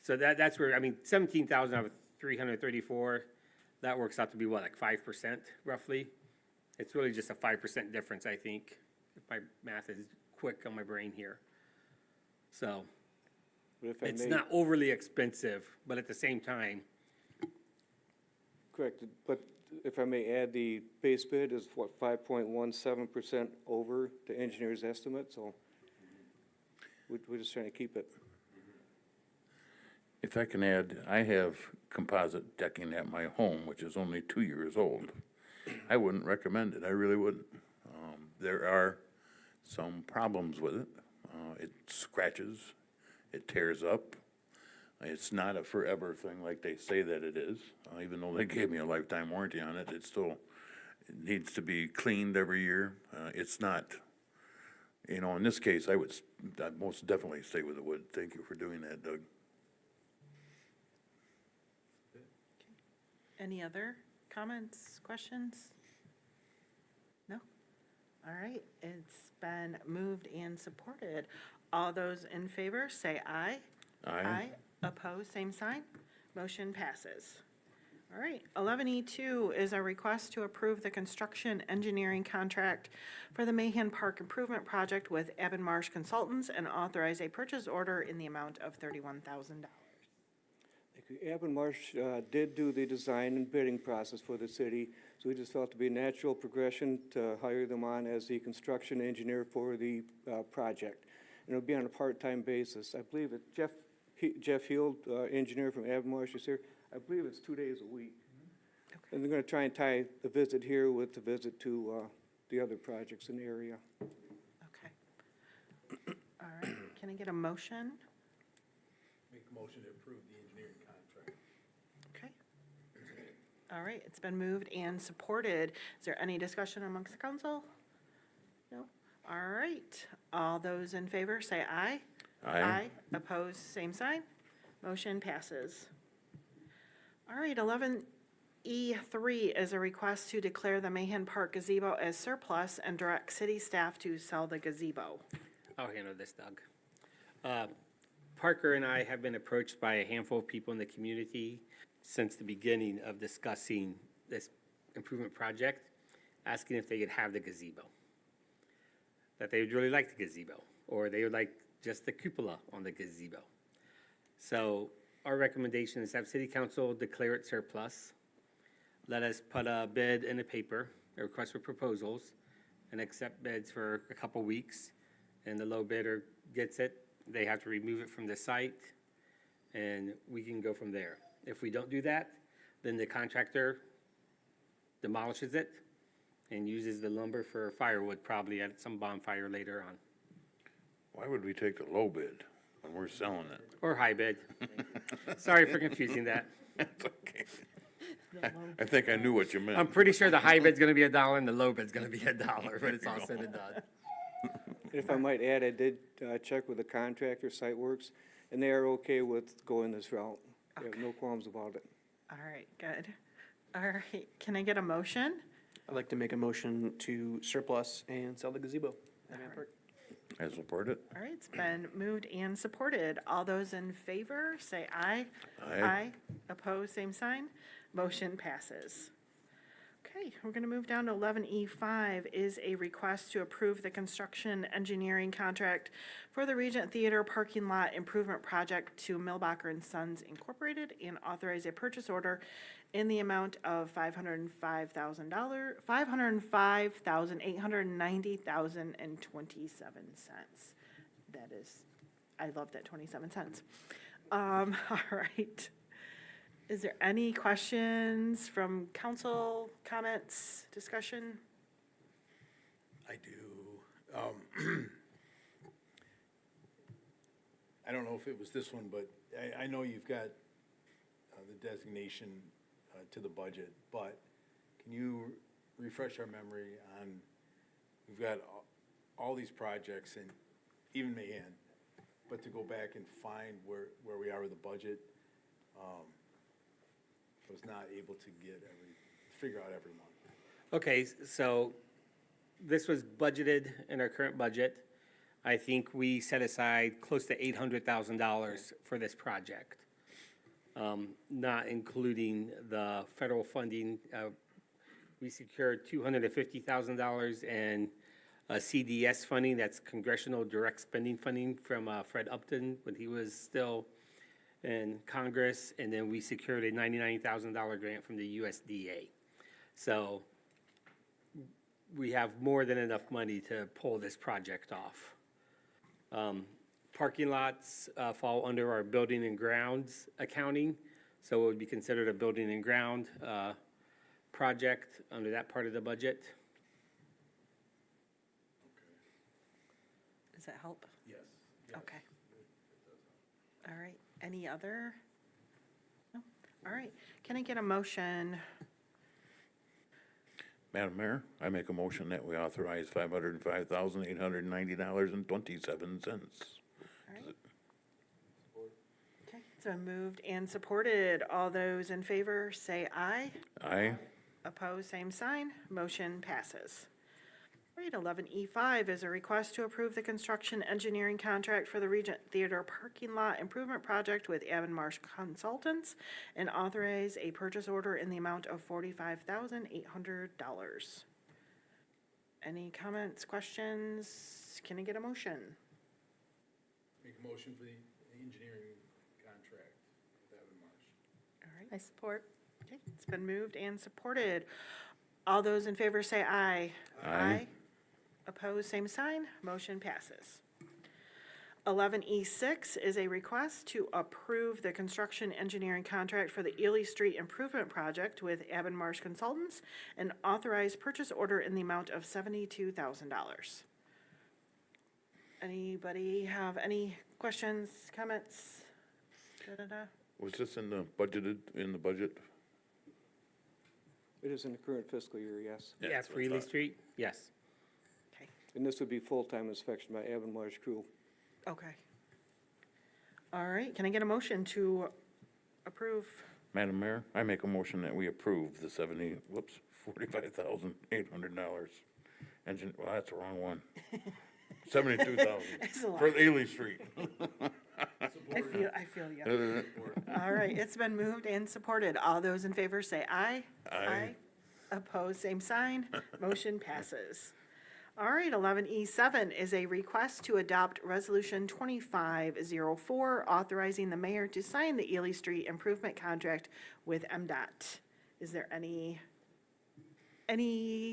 So that's where, $17,000 out of 334, that works out to be what, like 5% roughly? It's really just a 5% difference, I think, if my math is quick on my brain here. So But if I it's may- not overly expensive, but at the same time, Correct, but if I may add, the base bid is what, 5.17% over the engineer's estimate, so we're just trying to keep it. If I can add, I have composite decking at my home, which is only 2 years old. I wouldn't recommend it, I really wouldn't. There are some problems with it. It scratches, it tears up. It's not a forever thing like they say that it is. Even though they gave me a lifetime warranty on it, it needs to be cleaned every year. It's not, in this case, I'd most definitely stay with the wood. Thank you for doing that, Doug. Any other comments, questions? No? All right, it's been moved and supported. All those in favor, say aye. Aye. Opposed, same sign. Motion passes. All right, 11E2 is a request to approve the construction engineering contract for the Mahan Park Improvement Project with Abonmarche Consultants and authorize a purchase order in the amount of $31,000. Abonmarche did do the design and bidding process for the city, so we just felt it to be a natural progression to hire them on as the construction engineer for the project. And it'll be on a part-time basis. I believe it's Jeff Hield, engineer from Abonmarche, is here. I believe it's 2 days a week. And they're going to try and tie the visit here with the visit to the other projects in the area. Okay. All right, can I get a motion? Make a motion to approve the engineering contract. Okay. All right, it's been moved and supported. Is there any discussion amongst the council? No? All right, all those in favor say aye. Aye. Opposed, same sign. Motion passes. All right, 11E3 is a request to declare the Mahan Park Gazebo as surplus and direct city staff to sell the gazebo. I'll handle this, Doug. Parker and I have been approached by a handful of people in the community since the beginning of discussing this improvement project, asking if they could have the gazebo. That they would really like the gazebo, or they would like just the cupola on the gazebo. So our recommendation is have city council declare it surplus. Let us put a bid in the paper, a request for proposals, and accept bids for a couple weeks. And the low bidder gets it, they have to remove it from the site, and we can go from there. If we don't do that, then the contractor demolishes it and uses the lumber for firewood, probably at some bonfire later on. Why would we take the low bid when we're selling it? Or high bid. Sorry for confusing that. That's okay. I think I knew what you meant. I'm pretty sure the high bid's gonna be $1 and the low bid's gonna be $1 when it's all said and done. If I might add, I did check with the contractor, Siteworks, and they are okay with going this route. They have no qualms about it. All right, good. All right, can I get a motion? I'd like to make a motion to surplus and sell the gazebo. I support it. All right, it's been moved and supported. All those in favor, say aye. Aye. Opposed, same sign. Motion passes. Okay, we're going to move down to 11E5 is a request to approve the construction engineering contract for the Regent Theater parking lot improvement project to Milbocker Sons Incorporated and authorize a purchase order in the amount of $505,890,027. That is, I love that 27 cents. All right. Is there any questions from council, comments, discussion? I do. I don't know if it was this one, but I know you've got the designation to the budget, but can you refresh our memory on, we've got all these projects and even Mahan, but to go back and find where we are with the budget, was not able to figure out every month. Okay, so this was budgeted in our current budget. I think we set aside close to $800,000 for this project, not including the federal funding. We secured $250,000 in CDS funding, that's Congressional Direct Spending Funding from Fred Upton when he was still in Congress, and then we secured a $99,000 grant from the USDA. So we have more than enough money to pull this project off. Parking lots fall under our building and grounds accounting, so it would be considered a building and ground project under that part of the budget. Does that help? Yes. Okay. All right, any other? No? All right, can I get a motion? Madam Mayor, I make a motion that we authorize $505,890.27. Okay, it's been moved and supported. All those in favor say aye. Aye. Opposed, same sign. Motion passes. All right, 11E5 is a request to approve the construction engineering contract for the Regent Theater parking lot improvement project with Abonmarche Consultants and authorize a purchase order in the amount of $45,800. Any comments, questions? Can I get a motion? Make a motion for the engineering contract with Abonmarche. All right, I support. okay, it's been moved and supported. All those in favor say aye. Aye. Opposed, same sign. Motion passes. 11E6 is a request to approve the construction engineering contract for the Ely Street Improvement project with Abonmarche Consultants and authorize purchase order in the amount of $72,000. Anybody have any questions, comments? Da-da-da. Was this in the budget? It is in the current fiscal year, yes. Yeah, Yeah, that's what for I Ely thought. Street, yes. Okay, And this would be full-time inspection by Abonmarche crew. okay. All right, can I get a motion to approve? Madam Mayor, I make a motion that we approve the $45,800. Well, that's the wrong one. It's a $72,000 lot. for Ely Street. I feel you. All right, it's been moved and supported. All those in favor say aye. Aye. Opposed, same sign. Motion passes. All right, 11E7 is a request to adopt Resolution 2504, authorizing the mayor to sign the Ely Street Improvement contract with MDOT. Is there any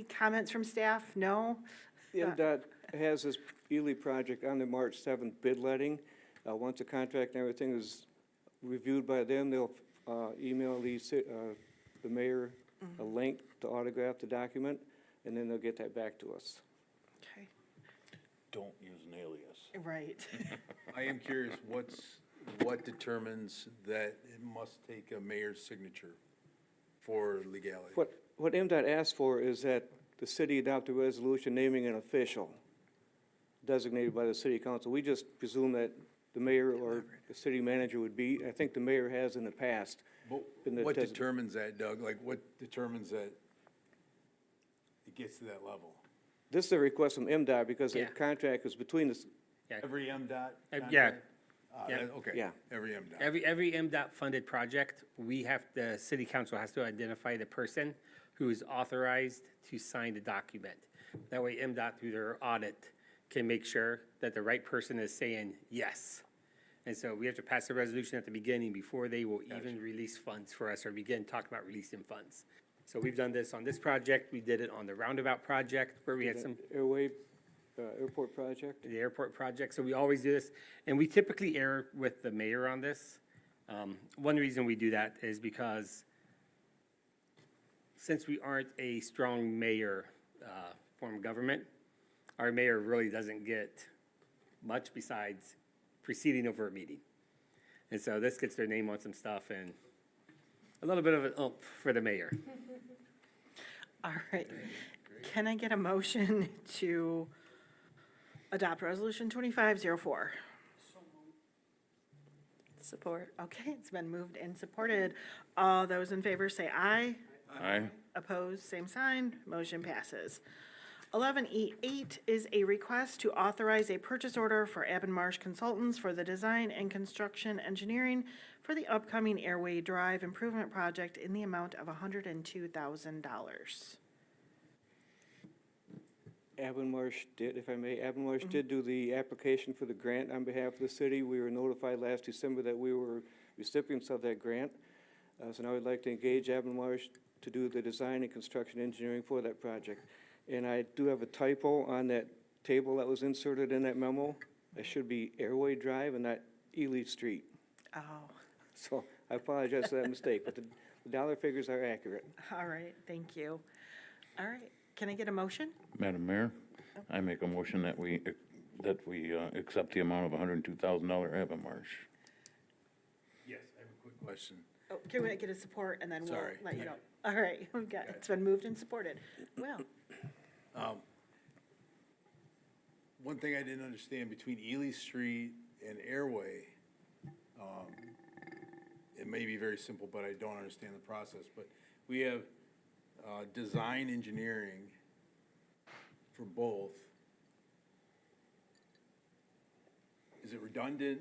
comments from staff? No? MDOT has this Ely project on the March 7th bid letting. Once the contract and everything is reviewed by them, they'll email the mayor a link to autograph the document, and then they'll get that back to us. Okay, Don't use an alias. right. I am curious, what determines that it must take a mayor's signature for legality? What MDOT asked for is that the city adopt a resolution naming an official designated by the city council. We just presume that the mayor or the city manager would be. I think the mayor has in the past. been the What desi- determines that, Doug? Like, what determines that it gets to that level? This is a request from MDOT because the Yeah. contract is between the, Every MDOT Yeah. contract? Yeah. Okay. Yeah. Every MDOT. Every MDOT funded project, the city council has to identify the person who is authorized to sign the document. That way MDOT, through their audit, can make sure that the right person is saying yes. And so we have to pass a resolution at the beginning before they will even release funds for us or begin talking about releasing funds. So we've done this on this project, we did it on the roundabout project where we had some, Airway, airport project. the airport project, so we always do this. And we typically err with the mayor on this. One reason we do that is because since we aren't a strong mayor form of government, our mayor really doesn't get much besides presiding over a meeting. And so this gets their name on some stuff and a little bit of an oomph for the mayor. All right. Can I get a motion to adopt Resolution 2504? Support. Okay, it's been moved and supported. All those in favor say aye. Aye. Opposed, same sign. Motion passes. 11E8 is a request to authorize a purchase order for Abonmarche Consultants for the design and construction engineering for the upcoming Airway Drive Improvement project in the amount of $102,000. Abonmarche did, if I may, Abonmarche did do the application for the grant on behalf of the city. We were notified last December that we were recipients of that grant. So now I'd like to engage Abonmarche to do the design and construction engineering for that project. And I do have a typo on that table that was inserted in that memo. It should be Airway Drive and not Ely Street. Oh, So I apologize for that mistake, but the dollar figures are accurate. all right, thank you. All right, can I get a motion? Madam Mayor, I make a motion that we accept the amount of $102,000 Abonmarche. Yes, I have a quick question. Oh, can we get a support and then we'll Sorry. let you know? All right, it's been moved and supported. Well, One thing I didn't understand between Ely Street and Airway, it may be very simple, but I don't understand the process, but we have, design engineering for both. Is it redundant?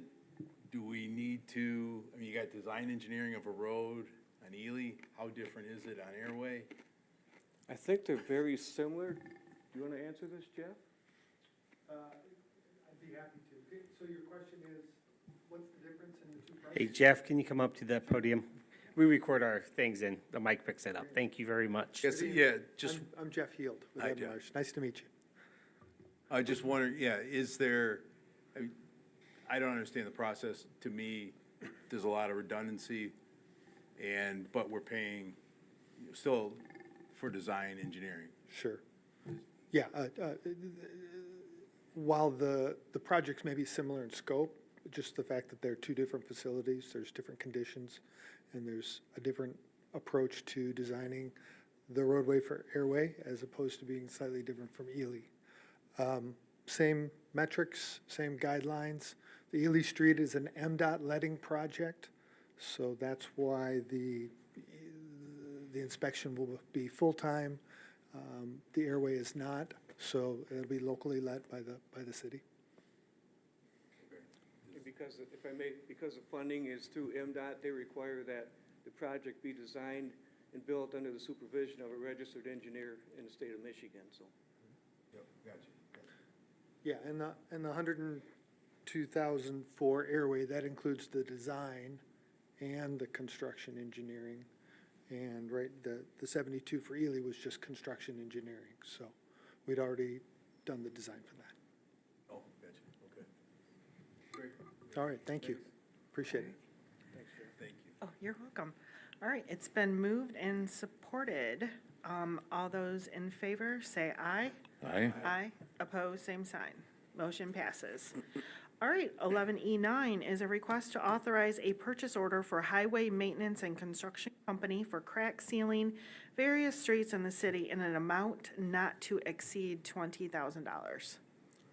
Do we need to, I mean, you got design engineering of a road on Ely, how different is it on Airway? I think they're very similar. Do you want to answer this, Jeff? I'd be happy to. So your question is, what's the difference in the two prices? Hey, Jeff, can you come up to the podium? We record our things and the mic picks it up. Thank you very much. Yes, yeah, just, I'm Jeff Heald with Hi, Jeff. Abonmarche. Nice to meet you. I just wonder, yeah, is there, I don't understand the process. To me, there's a lot of redundancy, but we're paying still for design engineering. Sure. Yeah, while the projects may be similar in scope, just the fact that they're two different facilities, there's different conditions, and there's a different approach to designing the roadway for Airway as opposed to being slightly different from Ely. Same metrics, same guidelines. The Ely Street is an MDOT letting project, so that's why the inspection will be full-time. The Airway is not, so it'll be locally led by the city. Because, if I may, because the funding is through MDOT, they require that the project be designed and built under the supervision of a registered engineer in the state of Michigan, so. Yep, gotcha. Yeah, and the 102,000 for Airway, that includes the design and the construction engineering. And the 72 for Ely was just construction engineering, so we'd already done the design for that. Oh, gotcha, okay. Great, All right, thank you. Appreciate it. thank you. oh, you're welcome. All right, it's been moved and supported. All those in favor, say aye. Aye. Aye. Opposed, same sign. Motion passes. All right, 11E9 is a request to authorize a purchase order for highway maintenance and construction company for crack sealing various streets in the city in an amount not to exceed $20,000.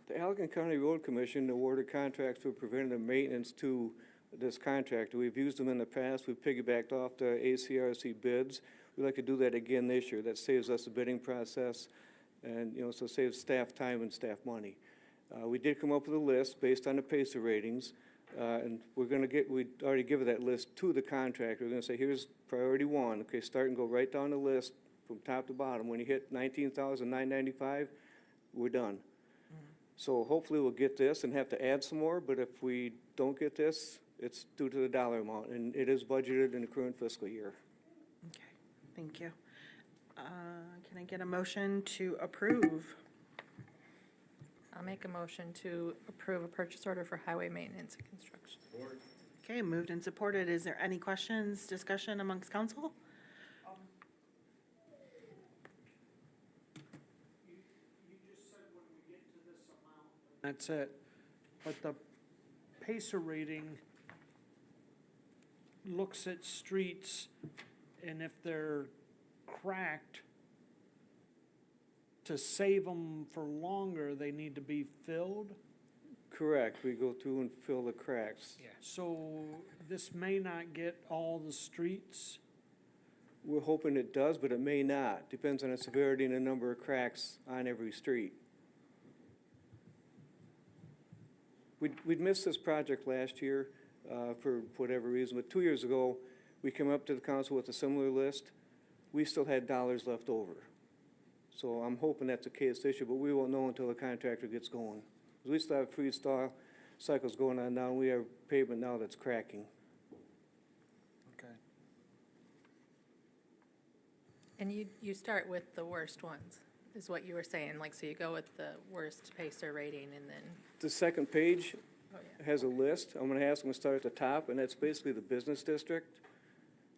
The Allegan County Road Commission awarded contracts for preventative maintenance to this contractor. We've used them in the past. We've piggybacked off the ACRC bids. We'd like to do that again this year. That saves us the bidding process and, so saves staff time and staff money. We did come up with a list based on the PACER ratings, and we'd already given that list to the contractor. We're gonna say, here's priority one, okay, start and go right down the list from top to bottom. When you hit 19,995, we're done. So hopefully we'll get this and have to add some more, but if we don't get this, it's due to the dollar amount, and it is budgeted in the current fiscal year. Okay, thank you. Can I get a motion to approve? I'll make a motion to approve a purchase order for highway maintenance and construction. Okay, moved and supported. Is there any questions, discussion amongst council? You just said when we get to this amount. That's it. But the PACER rating looks at streets, and if they're cracked, to save them for longer, they need to be filled. Correct, we go through and fill the cracks. So this may not get all the streets. We're hoping it does, but it may not. Depends on the severity and the number of cracks on every street. We'd missed this project last year for whatever reason, but 2 years ago, we came up to the council with a similar list. We still had dollars left over. So I'm hoping that's the case this year, but we won't know until the contractor gets going. We still have freeze-thaw cycles going on now, and we have pavement now that's cracking. Okay. And you start with the worst ones, is what you were saying, like, so you go with the worst Pacer rating and then, The second page oh, yeah. has a list. I'm gonna ask them to start at the top, and that's basically the business district.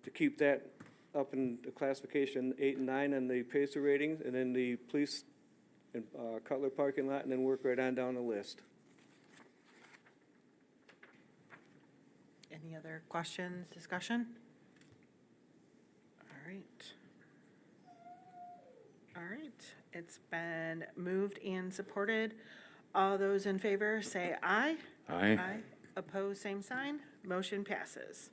To keep that up in the classification 8 and 9 on the Pacer ratings, and then the police and Cutler parking lot, and then work right on down the list. Any other questions, discussion? All right. All right, it's been moved and supported. All those in favor say aye. Aye. Opposed, same sign. Motion passes.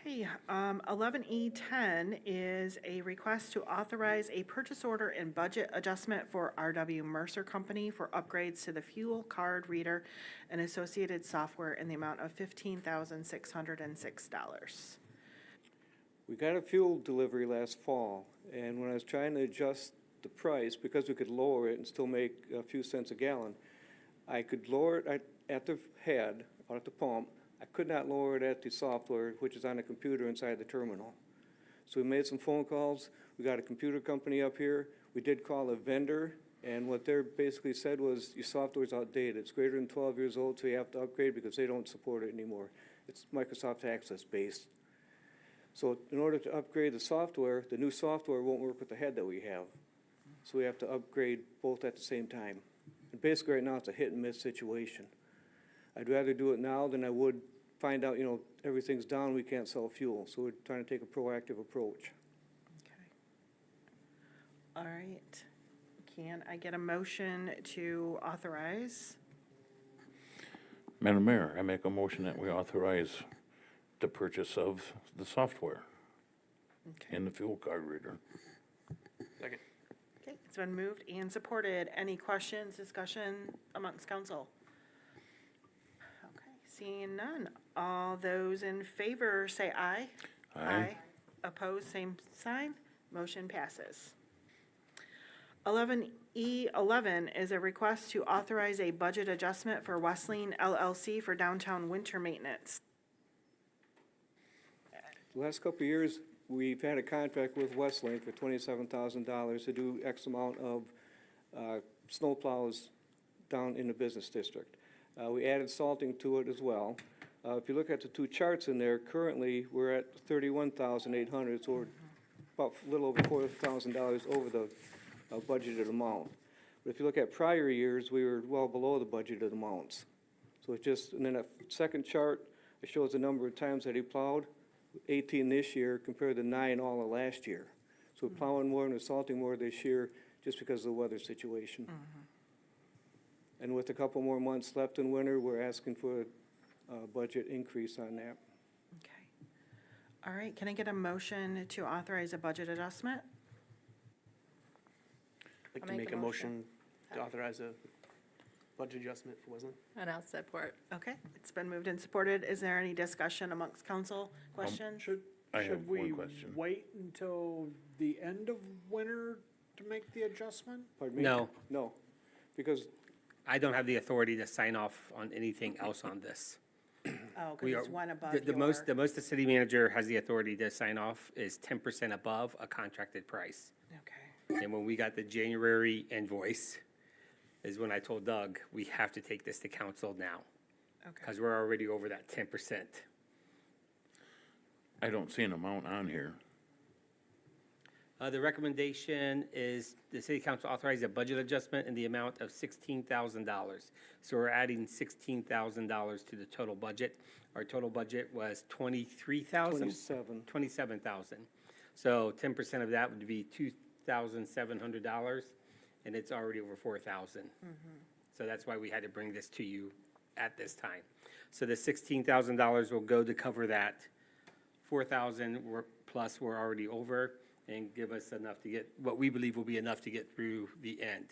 Okay, 11E10 is a request to authorize a purchase order and budget adjustment for RW Mercer Company for upgrades to the fuel card reader and associated software in the amount of $15,606. We got a fuel delivery last fall, and when I was trying to adjust the price, because we could lower it and still make a few cents a gallon, I could lower it at the head, or at the pump. I could not lower it at the software, which is on a computer inside the terminal. So we made some phone calls. We got a computer company up here. We did call a vendor, and what they basically said was, your software's outdated. It's greater than 12 years old, so you have to upgrade because they don't support it anymore. It's Microsoft Access based. So in order to upgrade the software, the new software won't work with the head that we have. So we have to upgrade both at the same time. And basically, right now, it's a hit and miss situation. I'd rather do it now than I would find out, everything's down, we can't sell fuel. So we're trying to take a proactive approach. Okay. All right. Can I get a motion to authorize? Madam Mayor, I make a motion that we authorize the purchase of the software Okay. and the fuel card reader. Second. Okay, it's been moved and supported. Any questions, discussion amongst council? Okay, seeing none. All those in favor say aye. Aye. Opposed, same sign. Motion passes. 11E11 is a request to authorize a budget adjustment for Wesseling LLC for downtown winter maintenance. The last couple of years, we've had a contract with Wesseling for $27,000 to do X amount of snowplows down in the business district. We added salting to it as well. If you look at the two charts in there, currently, we're at $31,800, so we're about a little over $4,000 over the budgeted amount. But if you look at prior years, we were well below the budgeted amounts. So it's just, and then that second chart, it shows the number of times that he plowed, 18 this year compared to 9 all of last year. So we're plowing more and we're salting more this year just because of the weather situation. And with a couple more months left in winter, we're asking for a budget increase on that. Okay. All right, can I get a motion to authorize a budget adjustment? I'd like I'll to make make a a motion. motion to authorize a budget adjustment for Wesleyan. And I'll support. Okay, it's been moved and supported. Is there any discussion amongst council? Questions? I have Should we one question. wait until the end of winter to make the adjustment? Pardon me? No. No, because I don't have the authority to sign off on anything else on this. Oh, We because are- it's one above The most, your. the most the city manager has the authority to sign off is 10% above a contracted price. Okay, And when we got the January invoice, is when I told Doug, we have to take this to council now, okay. because we're already over that 10%. I don't see an amount on here. The recommendation is the city council authorize a budget adjustment in the amount of $16,000. So we're adding $16,000 to the total budget. Our total budget was $23,000? 27,000. So 10% of that would be $2,700, and it's already over 4,000. So that's why we had to bring this to you at this time. So the $16,000 will go to cover that. 4,000 plus we're already over, and give us enough to get, what we believe will be enough to get through the end.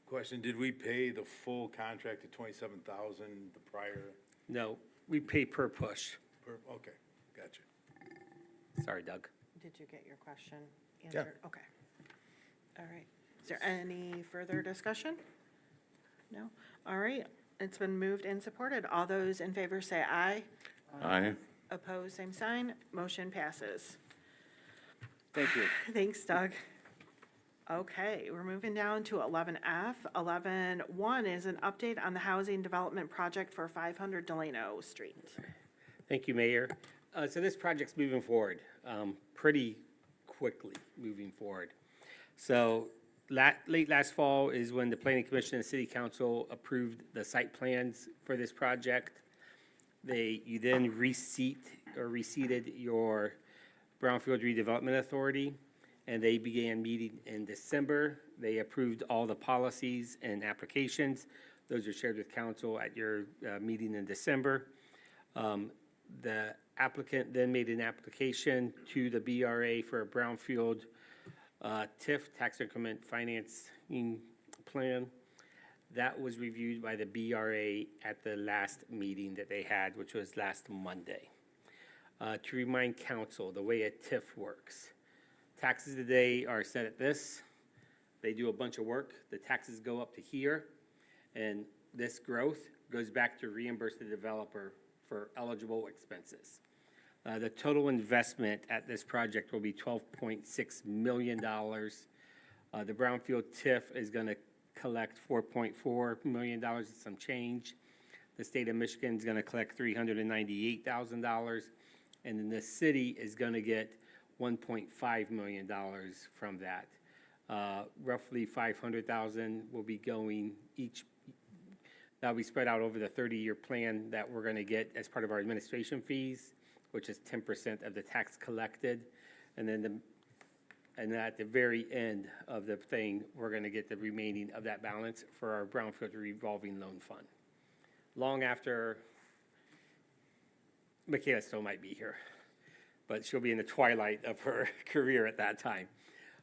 Question, did we pay the full contract at 27,000 the prior? No, we pay per push. Okay, gotcha. Sorry, Doug. Did you get your question answered? Okay. All right. Is there any further discussion? No? All right. It's been moved and supported. All those in favor say aye. Aye. Opposed, same sign. Motion passes. Thank you. Thanks, Doug. Okay, we're moving down to 11F. 11.1 is an update on the housing development project for 500 Delano Street. Thank you, Mayor. So this project's moving forward, pretty quickly moving forward. So late last fall is when the Planning Commission and City Council approved the site plans for this project. You then reseated your Brownfield Redevelopment Authority, and they began meeting in December. They approved all the policies and applications. Those are shared with council at your meeting in December. The applicant then made an application to the BRA for a Brownfield TIF, Tax Increment Financing Plan. That was reviewed by the BRA at the last meeting that they had, which was last Monday. To remind council, the way a TIF works, taxes today are set at this. They do a bunch of work. The taxes go up to here, and this growth goes back to reimburse the developer for eligible expenses. The total investment at this project will be $12.6 million. The Brownfield TIF is going to collect $4.4 million and some change. The state of Michigan is going to collect $398,000, and then the city is going to get $1.5 million from that. Roughly $500,000 will be going each. That'll be spread out over the 30-year plan that we're going to get as part of our administration fees, which is 10% of the tax collected, and then at the very end of the thing, we're going to get the remaining of that balance for our Brownfield revolving loan fund. Long after, Michaela still might be here, but she'll be in the twilight of her career at that time.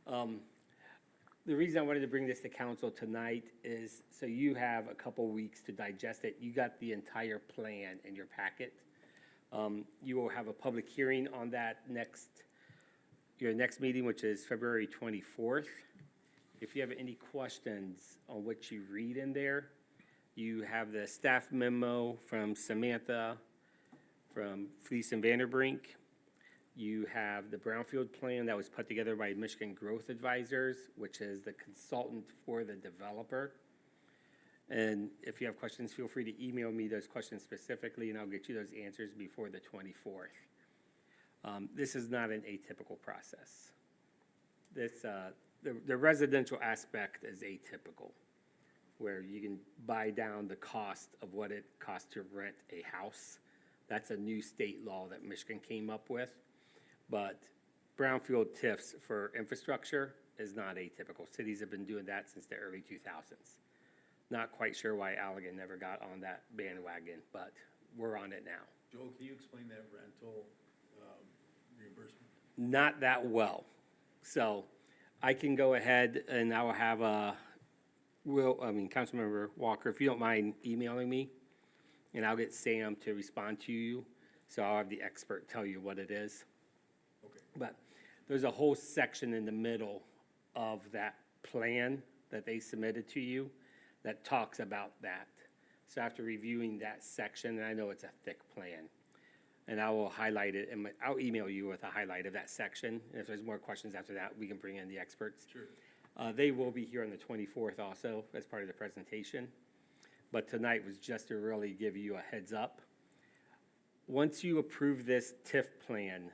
The reason I wanted to bring this to council tonight is so you have a couple weeks to digest it. You got the entire plan in your packet. You will have a public hearing on that your next meeting, which is February 24th. If you have any questions on what you read in there, you have the staff memo from Samantha, from Fleece and Vanderbrink. You have the Brownfield plan that was put together by Michigan Growth Advisors, which is the consultant for the developer. And if you have questions, feel free to email me those questions specifically, and I'll get you those answers before the 24th. This is not an atypical process. The residential aspect is atypical, where you can buy down the cost of what it costs to rent a house. That's a new state law that Michigan came up with. But Brownfield TIFs for infrastructure is not atypical. Cities have been doing that since the early 2000s. Not quite sure why Allegan never got on that bandwagon, but we're on it now. Joel, can you explain that rental reimbursement? Not that well. So I can go ahead and I will have Councilmember Walker, if you don't mind emailing me, and I'll get Sam to respond to you. So I'll have the expert tell you what it is. Okay. But there's a whole section in the middle of that plan that they submitted to you that talks about that. So after reviewing that section, and I know it's a thick plan, and I will highlight it, and I'll email you with a highlight of that section. And if there's more questions after that, we can bring in the experts. Sure. They will be here on the 24th also as part of the presentation. But tonight was just to really give you a heads up. Once you approve this TIF plan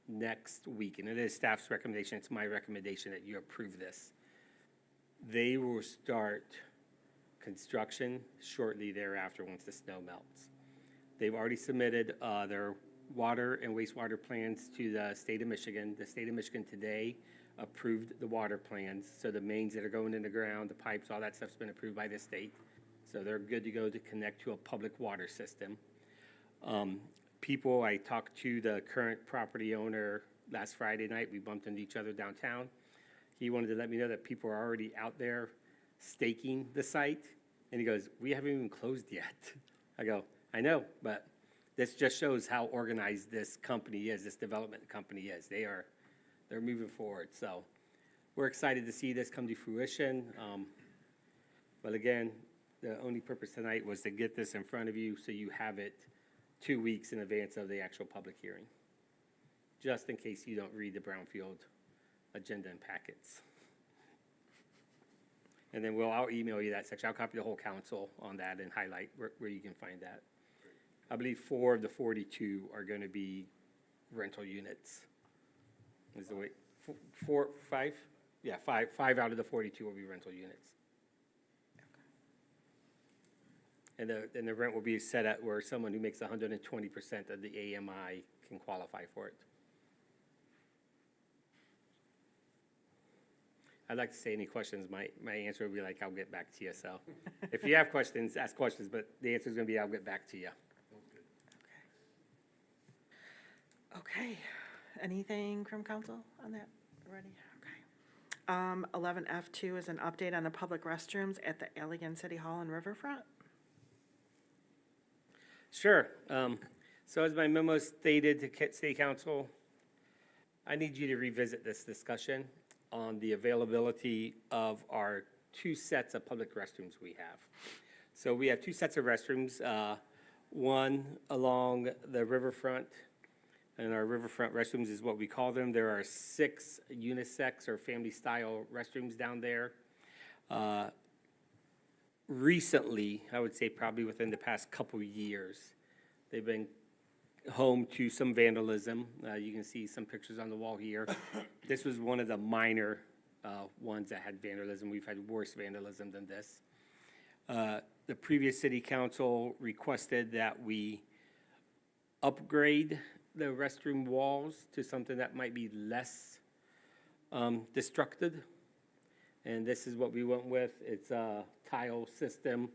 next week, and it is staff's recommendation, it's my recommendation that you approve this, they will start construction shortly thereafter once the snow melts. They've already submitted their water and wastewater plans to the state of Michigan. The state of Michigan today approved the water plans, so the mains that are going in the ground, the pipes, all that stuff's been approved by the state. So they're good to go to connect to a public water system. I talked to the current property owner last Friday night. We bumped into each other downtown. He wanted to let me know that people are already out there staking the site. And he goes, we haven't even closed yet. I go, I know, but this just shows how organized this company is, this development company is. They're moving forward. So we're excited to see this come to fruition. But again, the only purpose tonight was to get this in front of you so you have it 2 weeks in advance of the actual public hearing, just in case you don't read the Brownfield agenda and packets. And then I'll email you that section. I'll copy the whole council on that and highlight where you can find that. I believe 4 of the 42 are going to be rental units. Is the way, 5? Yeah, 5 out of the 42 will be rental units. And the rent will be set at where someone who makes 120% of the AMI can qualify for it. I'd like to say any questions. My answer would be like, I'll get back to you. So if you have questions, ask questions, but the answer is going to be, I'll get back to you. Okay. Anything from council on that already? Okay. 11F2 is an update on the public restrooms at the Allegan City Hall in Riverfront. Sure. So as my memo stated to City Council, I need you to revisit this discussion on the availability of our 2 sets of public restrooms we have. So we have 2 sets of restrooms, one along the riverfront, and our riverfront restrooms is what we call them. There are 6 unisex or family-style restrooms down there. Recently, I would say probably within the past couple years, they've been home to some vandalism. You can see some pictures on the wall here. This was one of the minor ones that had vandalism. We've had worse vandalism than this. The previous city council requested that we upgrade the restroom walls to something that might be less destructive. And this is what we went with. It's a tile system.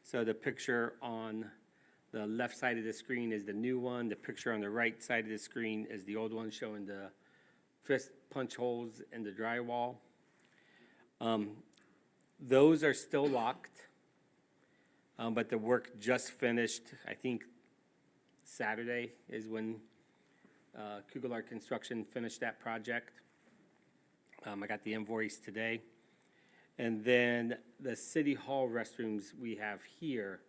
So the picture on the left side of the screen is the new one. The picture on the right side of the screen is the old one, showing the fist punch holes in the drywall. Those are still locked, but the work just finished. I think Saturday is when Kugelar Construction finished that project. I got the invoice today. And then the City Hall restrooms we have here,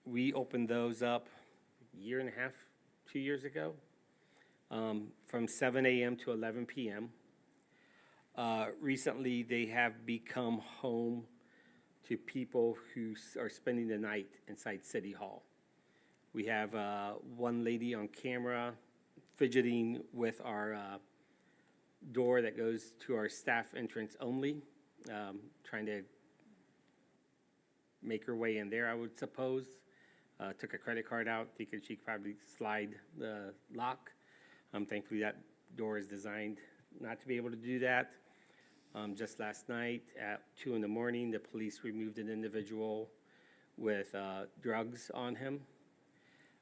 we opened those up a year and a half, 2 years ago, from 7 a.m. to 11 p.m. Recently, they have become home to people who are spending the night inside City Hall. We have one lady on camera fidgeting with our door that goes to our staff entrance only, trying to make her way in there, I would suppose. Took a credit card out, thinking she could probably slide the lock. Thankfully, that door is designed not to be able to do that. Just last night at 2 in the morning, the police removed an individual with drugs on him.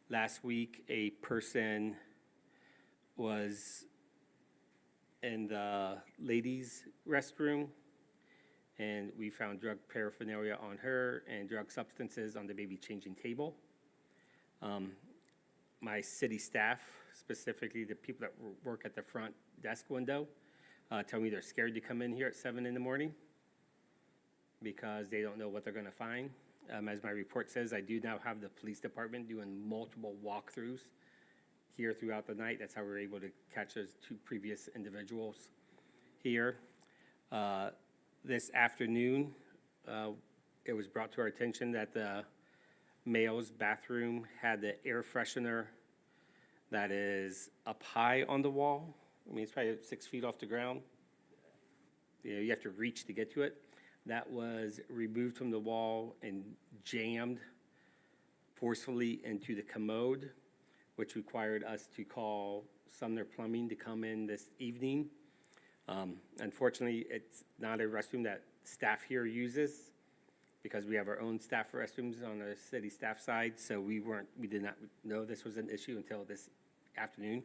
Last week, a person was in the ladies' restroom, and we found drug paraphernalia on her and drug substances on the baby changing table. My city staff, specifically the people that work at the front desk window, tell me they're scared to come in here at 7 in the morning because they don't know what they're going to find. As my report says, I do now have the police department doing multiple walkthroughs here throughout the night. That's how we were able to catch those 2 previous individuals here. This afternoon, it was brought to our attention that the male's bathroom had the air freshener that is up high on the wall. I mean, it's probably 6 feet off the ground. You have to reach to get to it. That was removed from the wall and jammed forcefully into the commode, which required us to call Sumner Plumbing to come in this evening. Unfortunately, it's not a restroom that staff here uses because we have our own staff restrooms on the city staff side, so we did not know this was an issue until this afternoon.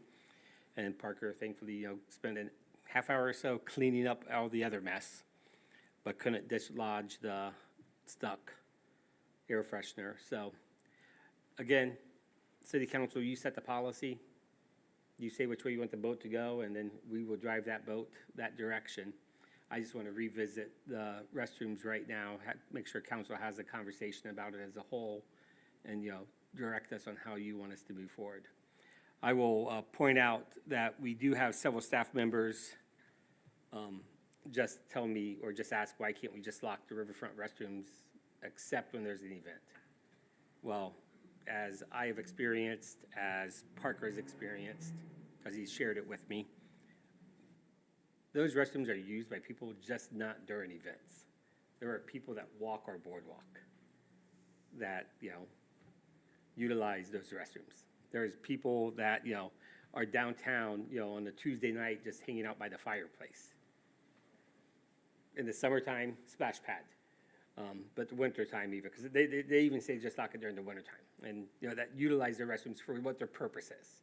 And Parker, thankfully, spent a half hour or so cleaning up all the other mess, but couldn't dislodge the stuck air freshener. So, again, City Council, you set the policy. You say which way you want the boat to go, and then we will drive that boat that direction. I just want to revisit the restrooms right now, make sure council has a conversation about it as a whole, and, direct us on how you want us to move forward. I will point out that we do have several staff members just tell me, or just ask, why can't we just lock the riverfront restrooms except when there's an event? Well, as I have experienced, as Parker has experienced, because he shared it with me, those restrooms are used by people, just not during events. There are people that walk our boardwalk that, utilize those restrooms. There's people that, are downtown, on a Tuesday night, just hanging out by the fireplace. In the summertime, splash pad. But the wintertime even, because they even say just lock it during the wintertime. And, that utilize their restrooms for what their purpose is,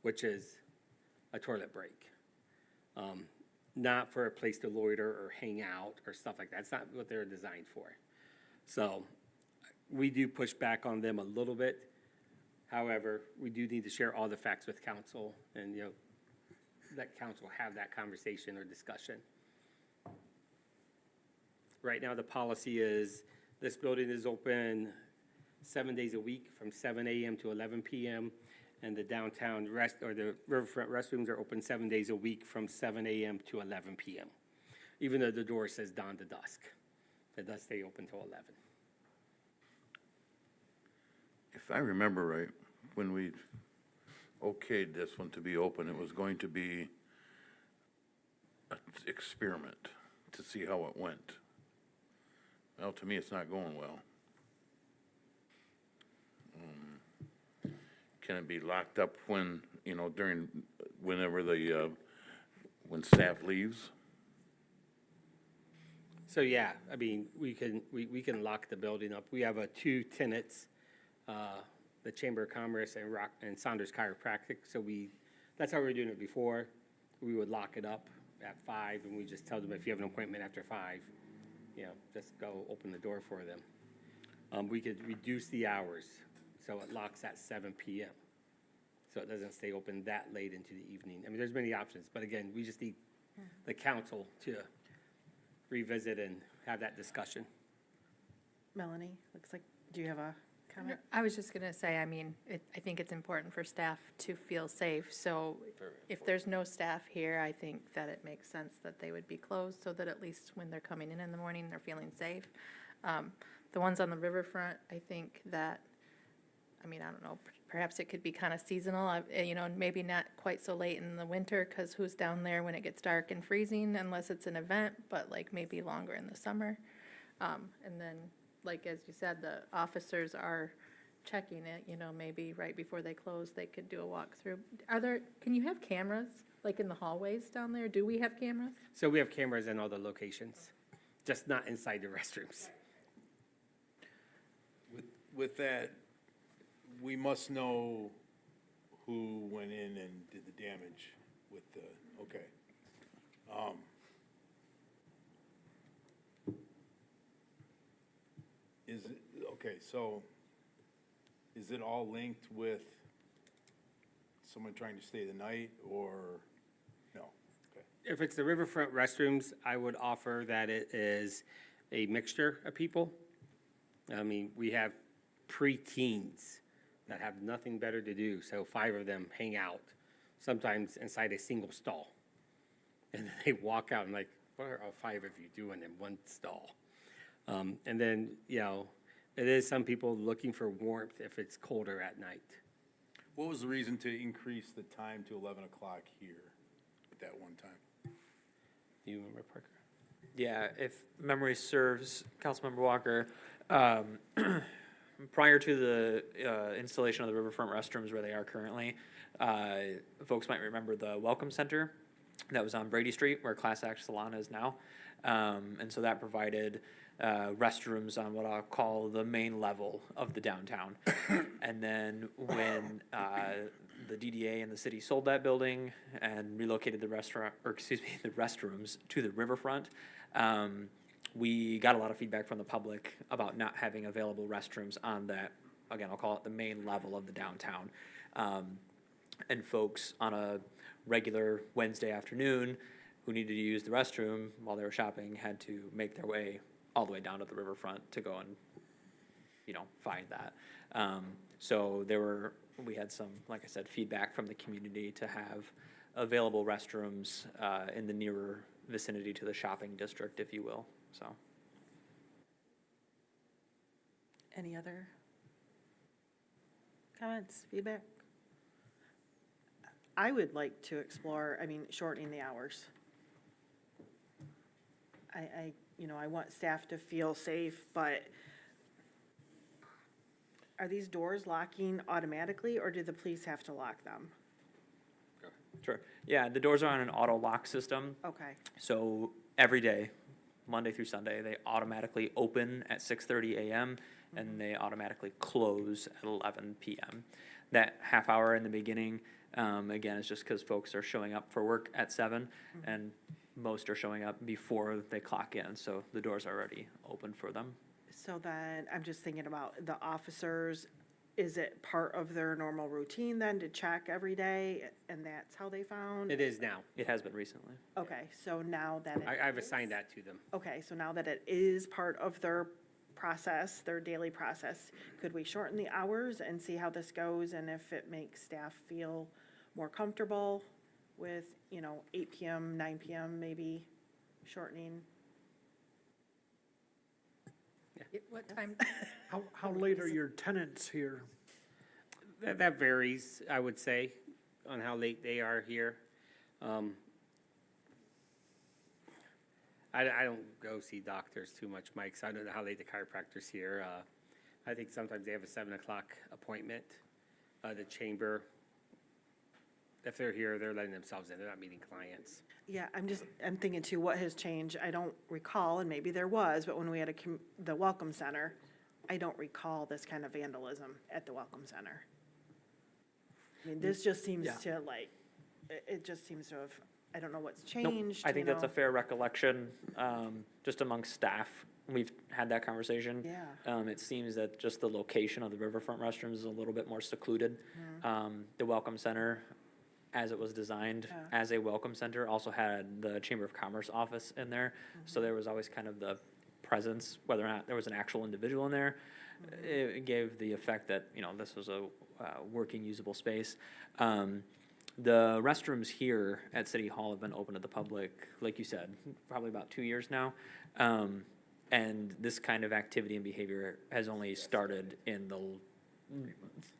which is a toilet break. Not for a place to loiter or hang out or stuff like that. It's not what they're designed for. So we do push back on them a little bit. However, we do need to share all the facts with council and, let council have that conversation or discussion. Right now, the policy is this building is open 7 days a week from 7 a.m. to 11 p.m. And the downtown the riverfront restrooms are open 7 days a week from 7 a.m. to 11 p.m. Even though the door says dawn to dusk, it does stay open till 11. If I remember right, when we okayed this one to be open, it was going to be an experiment to see how it went. Well, to me, it's not going well. Can it be locked up when, whenever when staff leaves? So, yeah, I mean, we can lock the building up. We have two tenants, the Chamber of Commerce and Saunders Chiropractic. So that's how we were doing it before. We would lock it up at 5, and we just tell them if you have an appointment after 5, just go open the door for them. We could reduce the hours, so it locks at 7 p.m. So it doesn't stay open that late into the evening. I mean, there's many options, but again, we just need the council to revisit and have that discussion. Melanie, looks like, do you have a comment? I was just gonna say, I mean, I think it's important for staff to feel safe, so if there's no staff here, I think that it makes sense that they would be closed, so that at least when they're coming in the morning, they're feeling safe. The ones on the riverfront, I think that, I mean, I don't know, perhaps it could be kind of seasonal, maybe not quite so late in the winter, because who's down there when it gets dark and freezing, unless it's an event, but like maybe longer in the summer. And then, like, as you said, the officers are checking it, maybe right before they close, they could do a walkthrough. Can you have cameras, like in the hallways down there? Do we have cameras? So we have cameras in all the locations, just not inside the restrooms. With that, we must know who went in and did the damage with okay. So is it all linked with someone trying to stay the night or no? Okay. If it's the riverfront restrooms, I would offer that it is a mixture of people. I mean, we have pre-teens that have nothing better to do, so 5 of them hang out, sometimes inside a single stall. And then they walk out and like, what are all 5 of you doing in one stall? And then, it is some people looking for warmth if it's colder at night. What was the reason to increase the time to 11 o'clock here at that one time? Do you remember, Parker? Yeah, if memory serves, Councilmember Walker, prior to the installation of the riverfront restrooms where they are currently, folks might remember the Welcome Center that was on Brady Street where Class Act Salon is now. And so that provided restrooms on what I'll call the main level of the downtown. And then when the DDA and the city sold that building and relocated the the restrooms to the riverfront, we got a lot of feedback from the public about not having available restrooms on that, again, I'll call it the main level of the downtown. And folks on a regular Wednesday afternoon who needed to use the restroom while they were shopping had to make their way all the way down to the riverfront to go and, find that. So we had some, like I said, feedback from the community to have available restrooms in the nearer vicinity to the shopping district, if you will, so. Any other comments, feedback? I would like to explore, shortening the hours. I want staff to feel safe, but are these doors locking automatically, or do the police have to lock them? Sure. Yeah, the doors are on an auto lock system, Okay, so every day, Monday through Sunday, they automatically open at 6:30 a.m. and they automatically close at 11 p.m. That half hour in the beginning, again, is just because folks are showing up for work at 7, and most are showing up before they clock in, so the doors are already open for them. so then I'm just thinking about the officers. Is it part of their normal routine then to check every day, and that's how they found? It is now. It has been recently. Okay, so now that it I've is- assigned that to them. Okay, so now that it is part of their process, their daily process, could we shorten the hours and see how this goes, and if it makes staff feel more comfortable with, 8 PM, 9 PM, maybe shortening? What time? How late are your tenants here? That varies, I would say, on how late they are here. I don't go see doctors too much, Mike, so I don't know how late the chiropractor's here. I think sometimes they have a 7 o'clock appointment. The chamber, if they're here, they're letting themselves in, they're not meeting clients. Yeah, I'm thinking too, what has changed? I don't recall, and maybe there was, but when we had the Welcome Center, I don't recall this kind of vandalism at the Welcome Center. This just seems Yeah. to it just seems to have, I don't know what's Nope, changed, I think that's a fair recollection, just amongst staff. We've had that conversation. Yeah. It seems that just the location of the Riverfront restrooms is a little bit more secluded. The Welcome Center, as it was designed Yeah. as a welcome center, also had the Chamber of Commerce office in there. So there was always kind of the presence, whether or not there was an actual individual in there. It gave the effect that, this was a working, usable space. The restrooms here at City Hall have been open to the public, like you said, probably about 2 years now. And this kind of activity and behavior has only started in the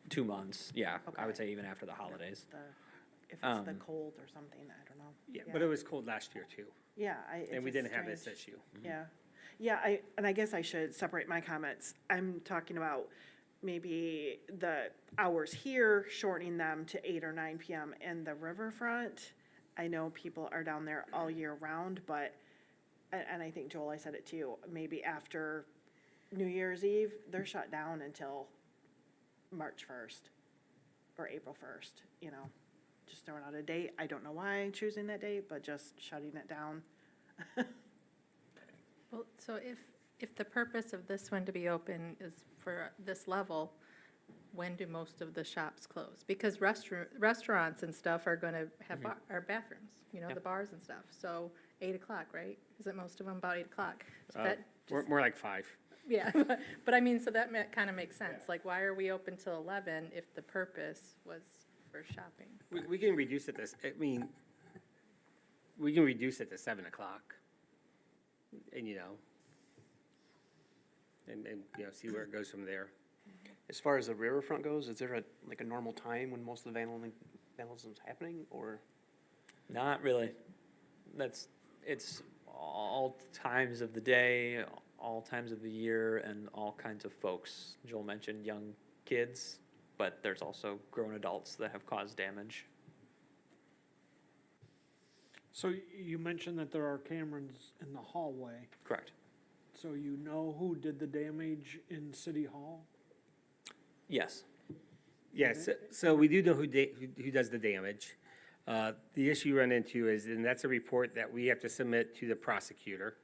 2 months, yeah, I would Okay. say even after the holidays. If it's the cold or something, I don't know. Yeah, but it was cold last year too, Yeah, and we didn't have this issue. Yeah, yeah, I guess I should separate my comments. I'm talking about maybe the hours here, shortening them to 8 or 9 PM in the Riverfront. I know people are down there all year round, but, and I think Joel, I said it to you, maybe after New Year's Eve, they're shut down until March 1st or April 1st, just throwing out a date. I don't know why I'm choosing that date, but just shutting it down. Well, so if the purpose of this one to be open is for this level, when do most of the shops close? Because restaurants and stuff are gonna have our bathrooms, the bars and stuff. So 8 o'clock, right? Isn't most of them about 8 o'clock? So that More like 5. yeah, but so that kind of makes sense. Like, why are we open till 11 if the purpose was for shopping? We can reduce it we can reduce it to 7 o'clock. And, see where it goes from there. As far as the riverfront goes, is there a normal time when most of the vandalism's happening, or? Not really. It's all times of the day, all times of the year, and all kinds of folks. Joel mentioned young kids, but there's also grown adults that have caused damage. So you mentioned that there are cameras in the hallway, Correct. so you know who did the damage in City Hall? Yes. Yes, so we do know who does the damage. The issue you run into is, and that's a report that we have to submit to the prosecutor.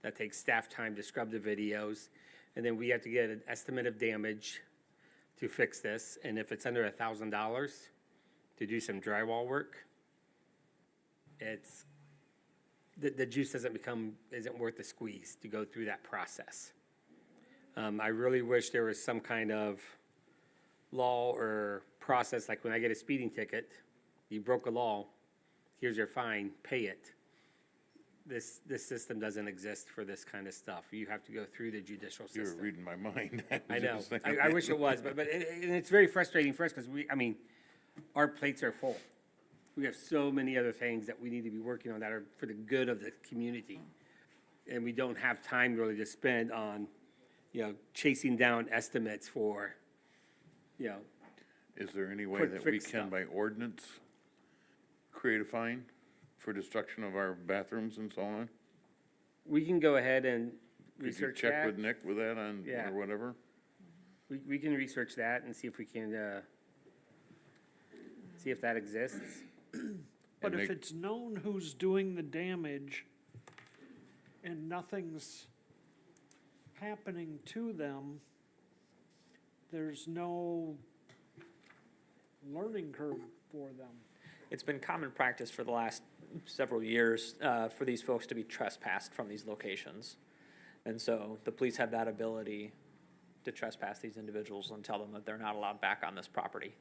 That takes staff time to scrub the videos, and then we have to get an estimate of damage to fix this. And if it's under $1,000 to do some drywall work, the juice isn't worth the squeeze to go through that process. I really wish there was some kind of law or process, like when I get a speeding ticket, you broke a law, here's your fine, pay it. this system doesn't exist for this kind of stuff. You have to go through the judicial You were system. reading my mind. I know. was thinking- I wish it was, but and it's very frustrating for us because our plates are full. We have so many other things that we need to be working on that are for the good of the community. And we don't have time really to spend on, chasing down estimates for, Is there any way Quick that we fix can, stuff. by ordinance, create a fine for destruction of our bathrooms and so on? we can go ahead and Could you research check that. with Nick with that on, Yeah. or whatever? We can research that and see if we can, see if that exists. But And if they- it's known who's doing the damage and nothing's happening to them, there's no learning curve for them. It's been common practice for the last several years for these folks to be trespassed from these locations. And so the police have that ability to trespass these individuals and tell them that they're not allowed back on this property.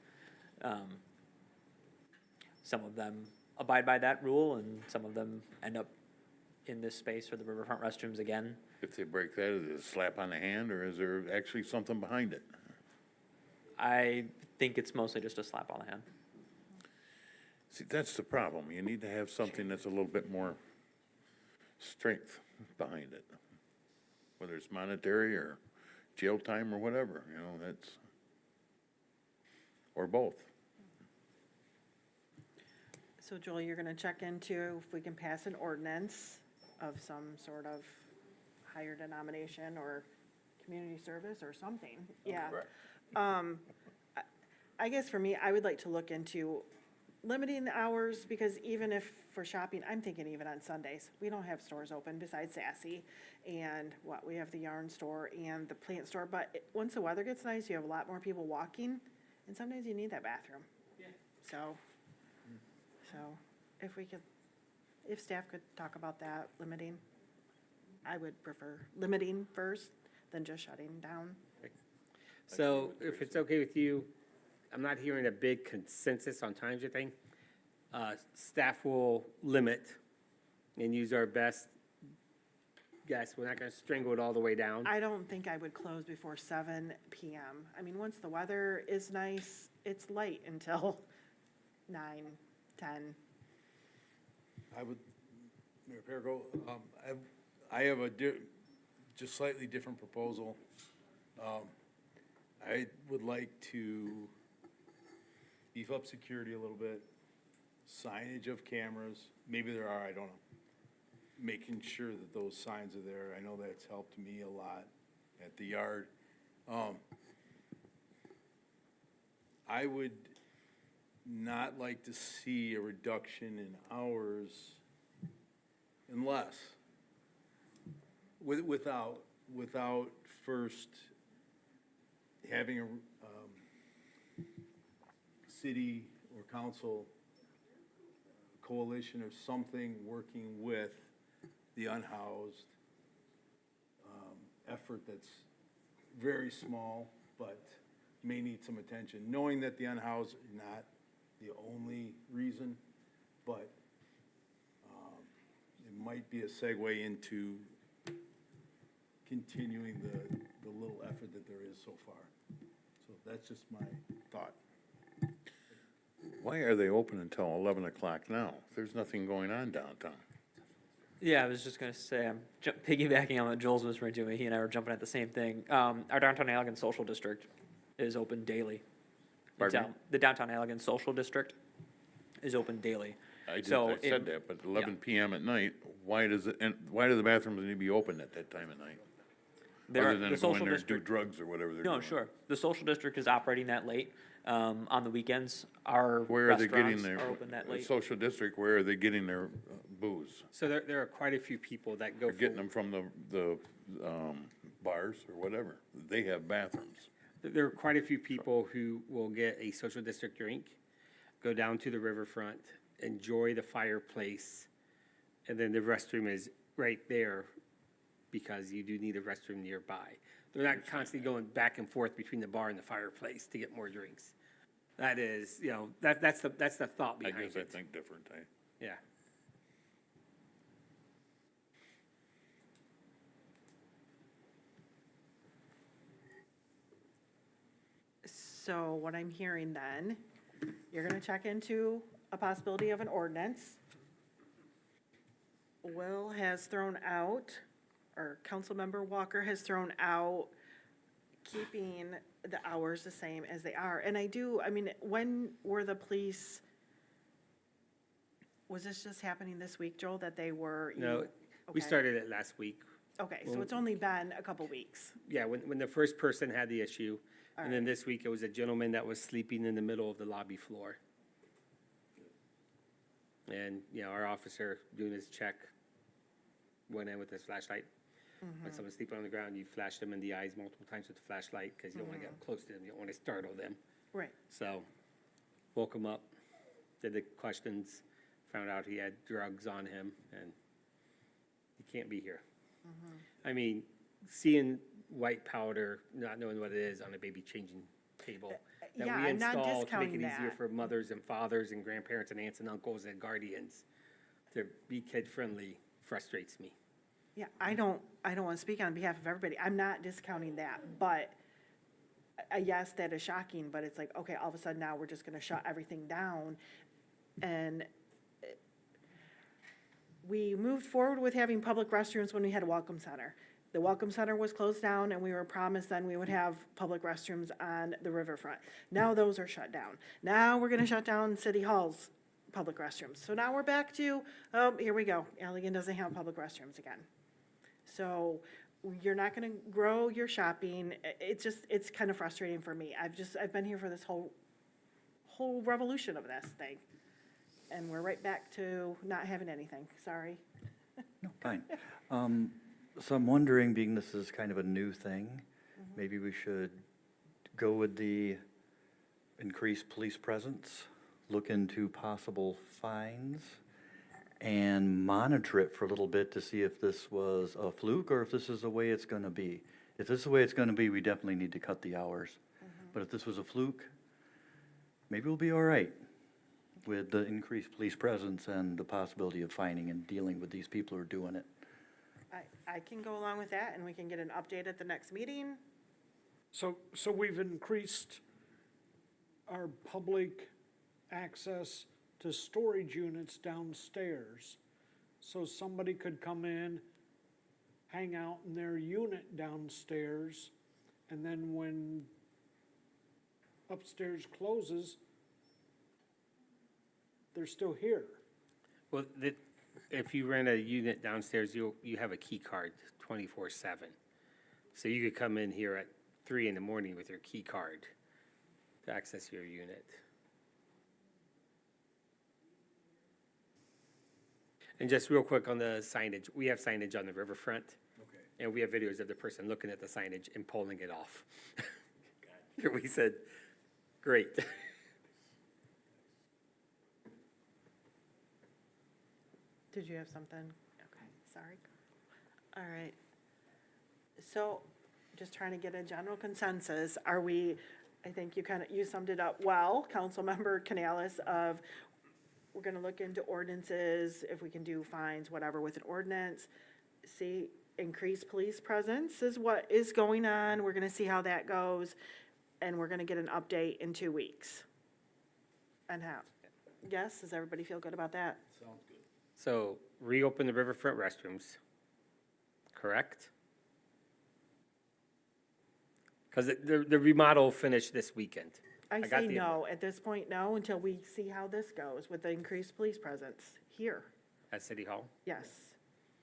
Some of them abide by that rule, and some of them end up in this space or the riverfront restrooms again. If they break that, is it a slap on the hand, or is there actually something behind it? I think it's mostly just a slap on the hand. See, that's the problem. You need to have something that's a little bit more strength behind it. Whether it's monetary or jail time or whatever, that's, or both. So Joel, you're gonna check into if we can pass an ordinance of some sort of higher denomination or community service or something, yeah. I guess for me, I would like to look into limiting the hours, because even if for shopping, I'm thinking even on Sundays, we don't have stores open besides Sassy. And we have the yarn store and the plant store, but once the weather gets nice, you have a lot more people walking, and sometimes you need that bathroom. So if staff could talk about that, limiting, I would prefer limiting first than just shutting down. So if it's okay with you, I'm not hearing a big consensus on times or thing. Staff will limit and use our best guess. We're not gonna strangle it all the way down. I don't think I would close before 7 PM. I mean, once the weather is nice, it's light until 9, 10. I would, Mayor Perigo, I have a just slightly different proposal. I would like to beef up security a little bit, signage of cameras, maybe there are, I don't know. Making sure that those signs are there, I know that's helped me a lot at the yard. I would not like to see a reduction in hours unless, without first having a city or council coalition or something working with the unhoused, effort that's very small, but may need some attention, knowing that the unhoused are not the only reason, but it might be a segue into continuing the little effort that there is so far. So that's just my thought. Why are they open until 11 o'clock now? There's nothing going on downtown. Yeah, I was just gonna say, I'm piggybacking on what Joel's whispering to me. He and I were jumping at the same thing. Our downtown Allegan Social District is open daily. Pardon me? The downtown Allegan Social District is open daily. I So said that, but 11 PM at night, why do the bathrooms need to be open at that time of night? Other than the to go in social there and do district. drugs or whatever they're doing. No, sure. The social district is operating that late. On the weekends, our Where are they getting restaurants their, are open that late. social district, where are they getting their booze? So there are quite a few people that go They're getting for, them from the bars or whatever. They have bathrooms. there are quite a few people who will get a social district drink, go down to the riverfront, enjoy the fireplace, and then the restroom is right there because you do need a restroom nearby. They're not constantly going back and forth between the bar and the fireplace to get more drinks. That is, that's the thought I behind guess I it. think different. Yeah. So what I'm hearing then, you're gonna check into a possibility of an ordinance. Will has thrown out, or Councilmember Walker has thrown out keeping the hours the same as they are. And I mean, when were the police, was this just happening this week, Joel, that they were? No, we Okay. started it last week. Okay, so it's only been a couple weeks. Yeah, when the first person had the issue. All And then this week, it was a gentleman that was sleeping in the middle of the lobby floor. And, you know, our officer doing his check went in with his flashlight. When someone's sleeping on the ground, you flash them in the eyes multiple times with the flashlight because you don't want to get close to them. You don't want to startle them. Right. So, woke him up, did the questions, found out he had drugs on him, and he can't be here. I mean, seeing white powder, not knowing what it is on a baby changing table. That yeah, we I'm not install to make discounting it easier that. for mothers and fathers and grandparents and aunts and uncles and guardians to be kid-friendly frustrates me. Yeah, I don't want to speak on behalf of everybody. I'm not discounting that, but yes, that is shocking, but it's like, okay, all of a sudden now we're just gonna shut everything down. And we moved forward with having public restrooms when we had a welcome center. The welcome center was closed down and we were promised then we would have public restrooms on the riverfront. Now those are shut down. Now we're gonna shut down City Hall's public restrooms. So now we're back to, oh, here we go. Allegan doesn't have public restrooms again. So you're not gonna grow your shopping. It's kind of frustrating for me. I've been here for this whole revolution of this thing. And we're right back to not having anything. Sorry. No, fine. So I'm wondering, being this is kind of a new thing, maybe we should go with the increased police presence, look into possible fines, and monitor it for a little bit to see if this was a fluke or if this is the way it's gonna be. If this is the way it's gonna be, we definitely need to cut the hours. But if this was a fluke, maybe we'll be all right with the increased police presence and the possibility of fining and dealing with these people who are doing it. I can go along with that and we can get an update at the next meeting. So we've increased our public access to storage units downstairs. So somebody could come in, hang out in their unit downstairs, and then when upstairs closes, they're still here. Well, if you rent a unit downstairs, you have a key card 24/7. So you could come in here at 3 in the morning with your key card to access your unit. And just real quick on the signage, we have signage on the riverfront. Okay. And we have videos of the person looking at the signage and pulling it off. We said, great. Did you have something? Okay, sorry. All right. So, just trying to get a general consensus. Are we, I think you summed it up well, Councilmember Canales, of we're gonna look into ordinances, if we can do fines, whatever, with an ordinance. See, increased police presence is what is going on. We're gonna see how that goes, and we're gonna get an update in 2 weeks. And how? Yes, does everybody feel good about that? Sounds good. So reopen the riverfront restrooms, correct? Because the remodel finished this weekend. I got say the- no, at this point, no, until we see how this goes with the increased police presence here. At City Hall? Yes.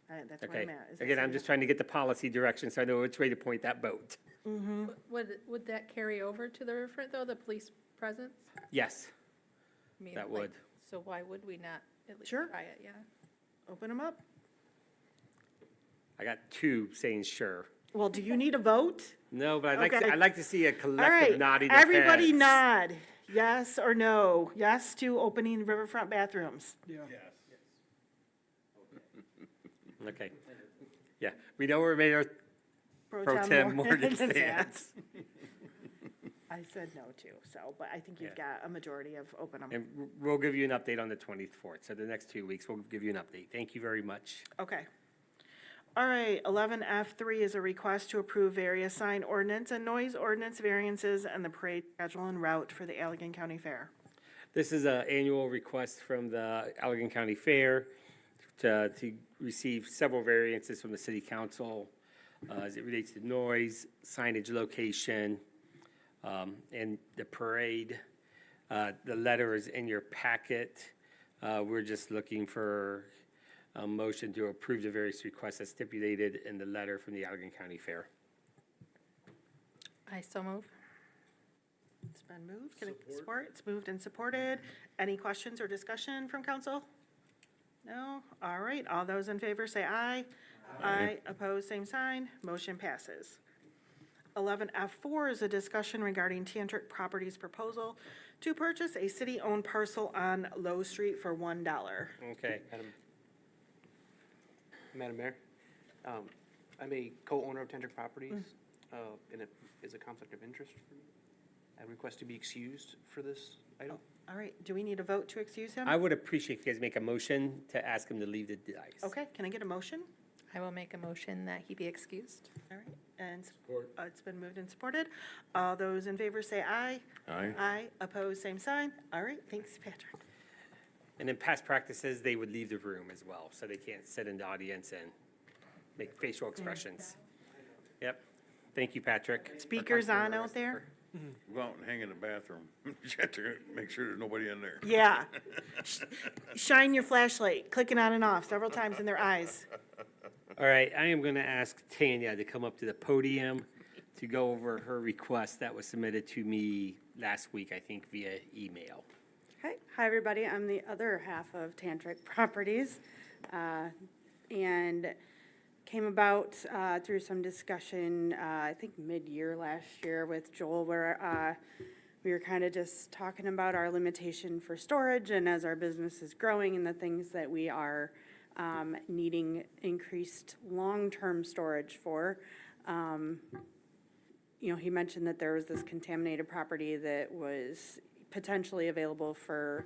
That's where Okay. I'm at. is at Again, I'm City just trying to get the policy direction so I know which way to point that boat. Would that carry over to the riverfront, though, the police presence? Yes, I mean, that like, would. So why would we not at least Sure. try it, yeah? Hall. Open them up. I got 2 saying sure. Well, do you need a vote? No, but Okay. I'd like to see a All collective right, nodding of everybody heads. nod. Yes or no? Yes to opening riverfront bathrooms. Yeah. Yes. Okay. Yeah, we know where Mayor Pro-Tem Morgan stands. I said no too, so, but I think you've got a majority of open them. And we'll give you an update on the 24th. So the next 2 weeks, we'll give you an update. Thank you very much. Okay. All right, 11F3 is a request to approve various sign ordinance and noise ordinance variances and the parade schedule and route for the Allegan County Fair. This is an annual request from the Allegan County Fair to receive several variances from the city council as it relates to noise, signage location, and the parade. The letter is in your packet. We're just looking for a motion to approve the various requests as stipulated in the letter from the Allegan County Fair. I so move. It's been moved. Can I support? It's moved and supported. Any questions or discussion from council? No? All right, all those in favor say aye. Aye. Opposed, same sign. Motion passes. 11F4 is a discussion regarding Tantrick Properties' proposal to purchase a city-owned parcel on Lowe Street for $1. Okay. Madam Mayor, I'm a co-owner of Tantrick Properties, and it is a conflict of interest for me. I request to be excused for this item. All right, do we need a vote to excuse him? I would appreciate if you guys make a motion to ask him to leave the dais. Okay, can I get a motion? I will make a motion that he be excused. All right, and it's been moved and supported. All those in favor say aye. Aye. Aye, opposed, same sign. All right, thanks, Patrick. And in past practices, they would leave the room as well, so they can't sit in the audience and make facial expressions. Yep. Thank you, Patrick. Speakers on out there? Go out and hang in the bathroom. You have to make sure there's nobody in there. Yeah. Shine your flashlight, clicking on and off several times in their eyes. All right, I am going to ask Tanya to come up to the podium to go over her request that was submitted to me last week, I think, via email. Hi, everybody. I'm the other half of Tantrick Properties, and came about through some discussion, I think mid-year last year with Joel, where we were kind of just talking about our limitation for storage, and as our business is growing and the things that we are needing increased long-term storage for. You know, he mentioned that there was this contaminated property that was potentially available for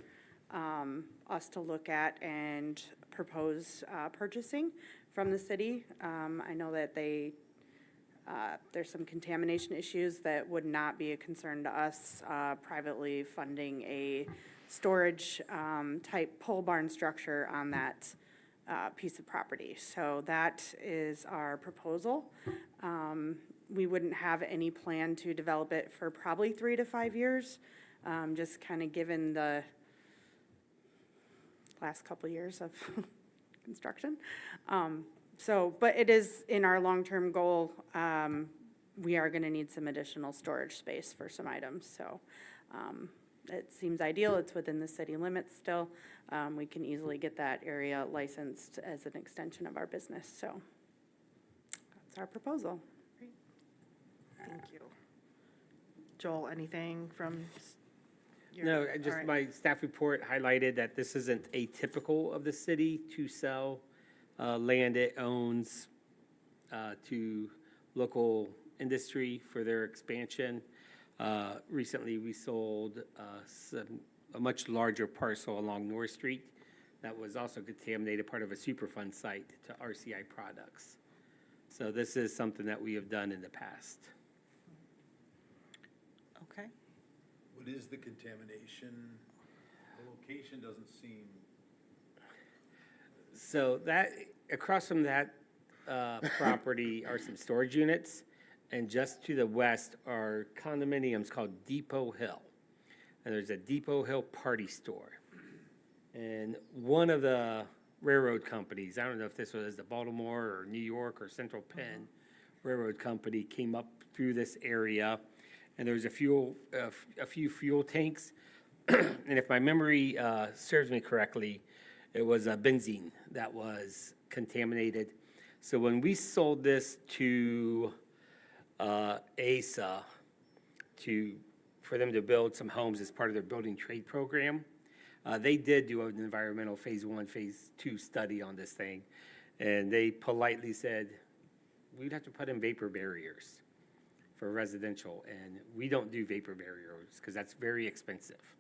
us to look at and propose purchasing from the city. I know that there's some contamination issues that would not be a concern to us privately funding a storage type pole barn structure on that piece of property. So that is our proposal. We wouldn't have any plan to develop it for probably 3 to 5 years. Just kind of given the last couple of years of construction. But it is in our long-term goal, we are gonna need some additional storage space for some items, so, it seems ideal, it's within the city limits still. We can easily get that area licensed as an extension of our business, so that's our proposal. Thank you. Joel, anything from your? No, all just right. my staff report highlighted that this isn't atypical of the city to sell land it owns to local industry for their expansion. Recently, we sold a much larger parcel along North Street that was also contaminated, part of a Superfund site, to RCI Products. So this is something that we have done in the past. Okay. What is the contamination? The location doesn't seem, So that, across from that property are some storage units, and just to the west are condominiums called Depot Hill. And there's a Depot Hill party store. And one of the railroad companies, I don't know if this was the Baltimore or New York or Central Penn Railroad Company, came up through this area, and there was a few fuel tanks. And if my memory serves me correctly, it was benzene that was contaminated. So when we sold this to ASA for them to build some homes as part of their building trade program, they did do an environmental phase 1, phase 2 study on this thing. And they politely said, we'd have to put in vapor barriers for residential. And we don't do vapor barriers because that's very expensive.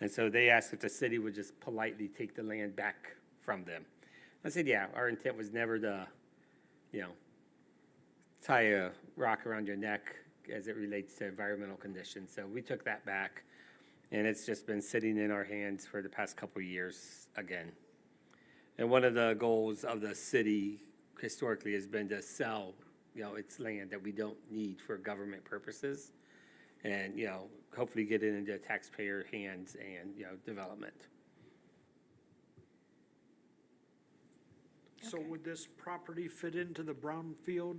And so they asked if the city would just politely take the land back from them. I said, yeah, our intent was never to tie a rock around your neck as it relates to environmental conditions. So we took that back, and it's just been sitting in our hands for the past couple of years again. And one of the goals of the city historically has been to sell, its land that we don't need for government purposes, and, hopefully get it into taxpayer hands and, development. So would this property fit into the brownfield?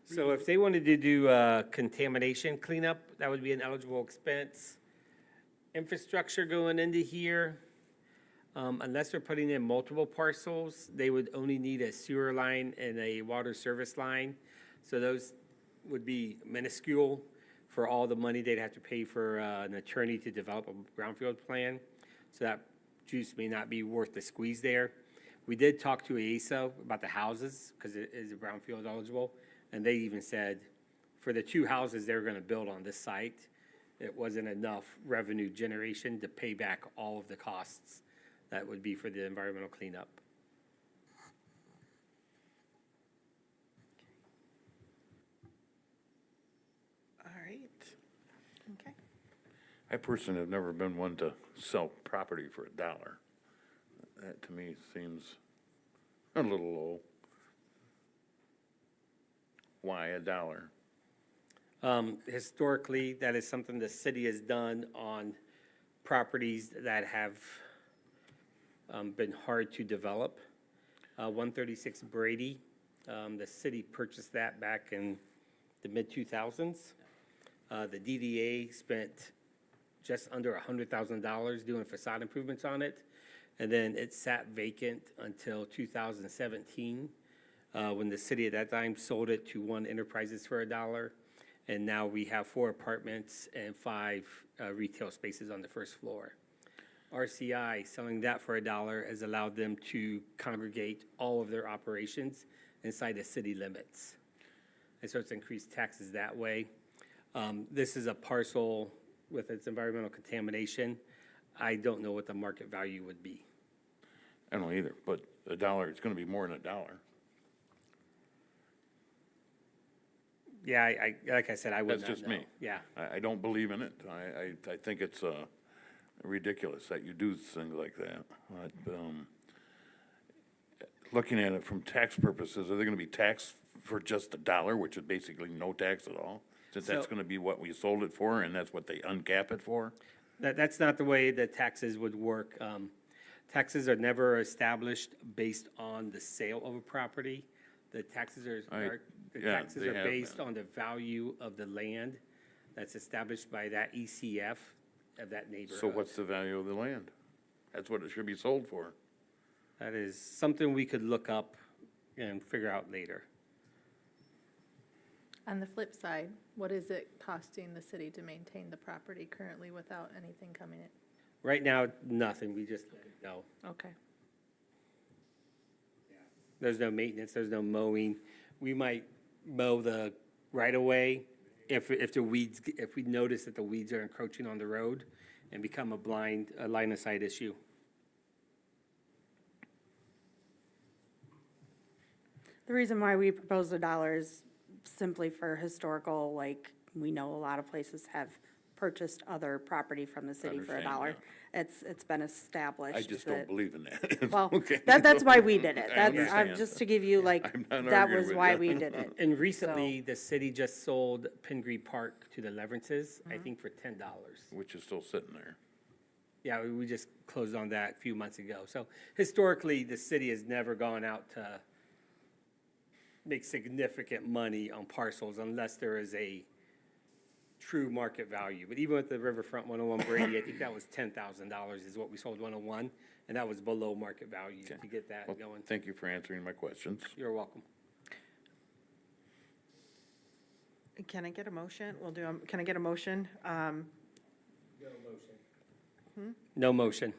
So if they wanted to do contamination cleanup, that would be an eligible expense. Infrastructure going into here, unless they're putting in multiple parcels, they would only need a sewer line and a water service line. So those would be minuscule for all the money they'd have to pay for an attorney to develop a brownfield plan. So that juice may not be worth the squeeze there. We did talk to ASO about the houses, because it is a brownfield eligible, and they even said for the 2 houses they were gonna build on this site, it wasn't enough revenue generation to pay back all of the costs that would be for the environmental cleanup. All right. Okay. I personally have never been one to sell property for $1. That to me seems a little low. Why $1? Historically, that is something the city has done on properties that have been hard to develop. 136 Brady, the city purchased that back in the mid-2000s. The DDA spent just under $100,000 doing facade improvements on it. And then it sat vacant until 2017, when the city at that time sold it to One Enterprises for $1. And now we have 4 apartments and 5 retail spaces on the first floor. RCI, selling that for $1 has allowed them to congregate all of their operations inside the city limits. And so it's increased taxes that way. This is a parcel with its environmental contamination. I don't know what the market value would be. I don't either, but $1, it's gonna be more than $1. Yeah, I like I said, I would That's not just know. me. Yeah. I don't believe in it. I think it's ridiculous that you do things like that. But, looking at it from tax purposes, are they gonna be taxed for just $1, which is basically no tax at all? Since that's So- gonna be what we sold it for, and that's what they uncap it for? That's not the way the taxes would work. Taxes are never established based on the sale of a property. The taxes are have based been. on the value of the land that's established by that ECF of that neighborhood. So what's the value of the land? That's what it should be sold for. That is something we could look up and figure out later. On the flip side, what is it costing the city to maintain the property currently without anything coming in? Right now, nothing, we just let it go. Okay. There's no maintenance, there's no mowing. We might mow the right-of-way if we notice that the weeds are encroaching on the road and become a line-of-sight issue. The reason why we proposed $1 is simply for historical, like, we know a lot of places have purchased other property from the city for Understand, $1. It's been established I just that- don't believe in that. Well, Okay. that's why we did it. I That's, understand. just to give you, like, I'm not that arguing was with why you. we did it. And recently, the city just sold Pingree Park to the Leverances, I think for $10. Which is still sitting there. Yeah, we just closed on that a few months ago. So historically, the city has never gone out to make significant money on parcels unless there is a true market value. But even with the Riverfront 101 Brady, I think that was $10,000 is what we sold 101, and that was below market value to get that Well, going. thank you for answering my questions. You're welcome. Can I get a motion? Can I get a motion? No motion.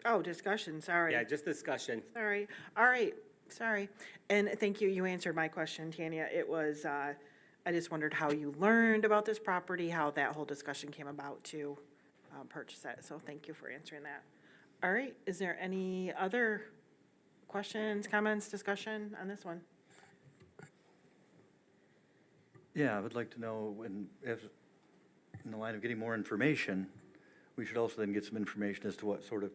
Oh, discussion, sorry. Yeah, just discussion. Sorry. All right, sorry. And thank you, you answered my question, Tanya. It was, I just wondered how you learned about this property, how that whole discussion came about to purchase it. So thank you for answering that. All right, is there any other questions, comments, discussion on this one? Yeah, I would like to know if, in the line of getting more information, we should also then get some information as to what sort of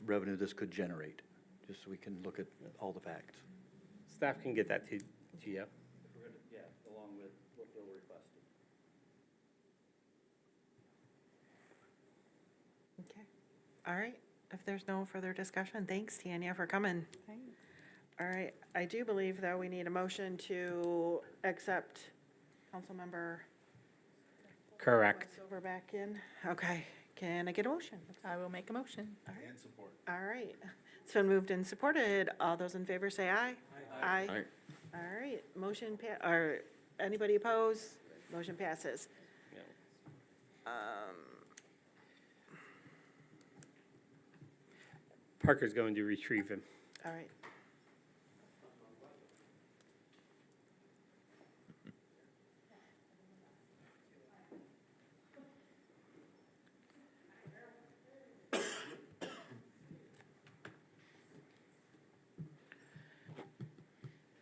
revenue this could generate, just so we can look at all the facts. Staff can get that to you. Yeah, along with what Bill requested. Okay. All right. If there's no further discussion, thanks, Tanya, for coming. Thanks. All right. I do believe, though, we need a motion to accept Councilmember Correct. Silver back in. Okay. Can I get a motion? I will make a motion. And support. All right. It's been moved and supported. All those in favor say aye. Aye. Aye. All right. Or anybody opposed? Motion passes. Parker's going to retrieve him. All right.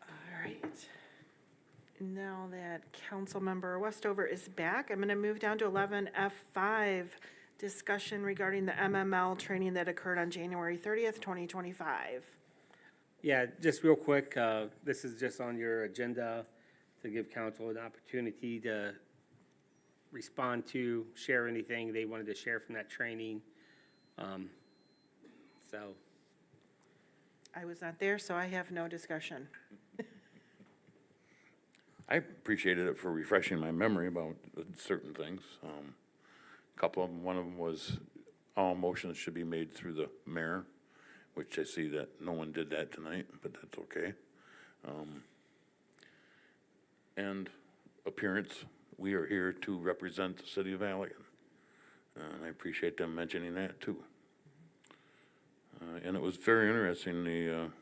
All right. Now that Councilmember Westover is back, I'm going to move down to 11F5, discussion regarding the MML training that occurred on January 30th, 2025. Yeah, just real quick, this is just on your agenda to give council an opportunity to respond to, share anything they wanted to share from that training. So, I was not there, so I have no discussion. I appreciated it for refreshing my memory about certain things. Couple of them, one of them was all motions should be made through the mayor, which I see that no one did that tonight, but that's okay. And appearance, we are here to represent the city of Allegan. And I appreciate them mentioning that too. And it was very interesting,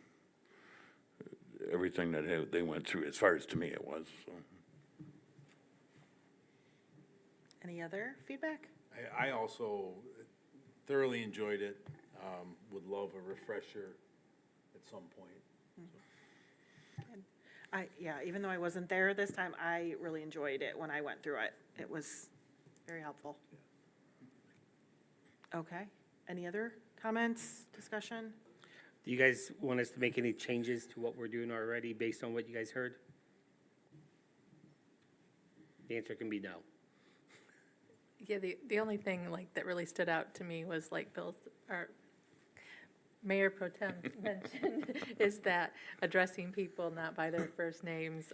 everything that they went through, as far as to me it was, so. Any other feedback? I also thoroughly enjoyed it, would love a refresher at some point. Even though I wasn't there this time, I really enjoyed it when I went through it. It was very helpful. Okay, any other comments, discussion? do you guys want us to make any changes to what we're doing already based on what you guys heard? The answer can be no. Yeah, the only thing like that really stood out to me was like our Mayor Pro-Tem mentioned is that addressing people not by their first names,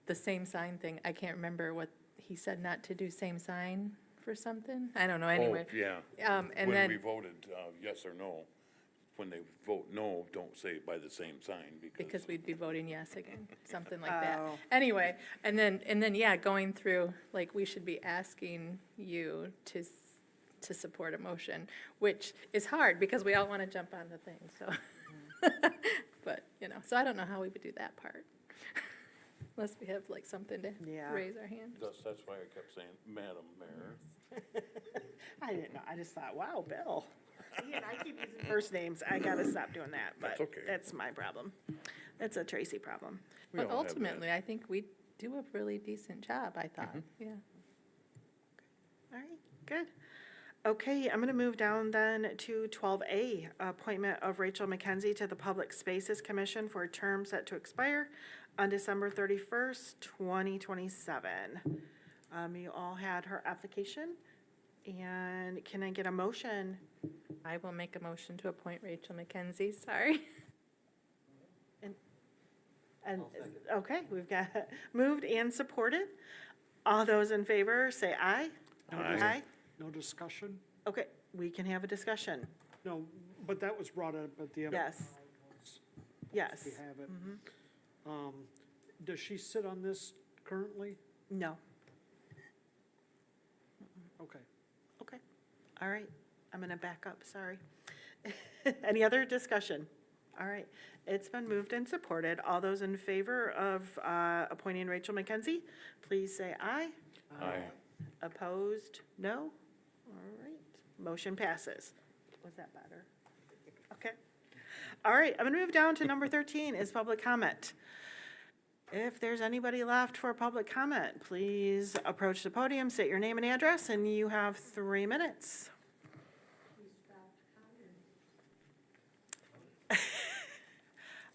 the same sign thing, I can't remember what he said, not to do same sign for something, I don't know, anyway. Oh, yeah. And When then. we voted, yes or no, when they vote no, don't say it by the same sign Because we'd be voting yes again, something like that. Oh. Anyway, and then, yeah, going through, like, we should be asking you to support a motion, which is hard, because we all want to jump on the thing, so. But, so I don't know how we would do that part. Unless we have, like, something to Yeah. raise our hand. That's why I kept saying, Madam Mayor. I didn't know, I just thought, wow, Bill. See, and I keep using first names, I gotta stop doing that, but That's okay. that's my problem. That's a Tracy problem. We But all have that. ultimately, I think we do a really decent job, I thought, yeah. All right, good. Okay, I'm gonna move down then to 12A, appointment of Rachel McKenzie to the Public Spaces Commission for a term set to expire on December 31st, 2027. You all had her application, and can I get a motion? I will make a motion to appoint Rachel McKenzie, sorry. And, okay, we've got moved and supported. All those in favor, say aye. Aye. No discussion? Okay, we can have a discussion. No, but that was brought up at the end. Yes. Yes. We have it. Does she sit on this currently? No. Okay. Okay. All right. I'm going to back up, sorry. Any other discussion? All right. It's been moved and supported. All those in favor of appointing Rachel McKenzie, please say aye. Aye. Opposed? No? All right. Motion passes. Was that better? Okay. All right, I'm gonna move down to number 13 is public comment. If there's anybody left for public comment, please approach the podium, state your name and address, and you have 3 minutes.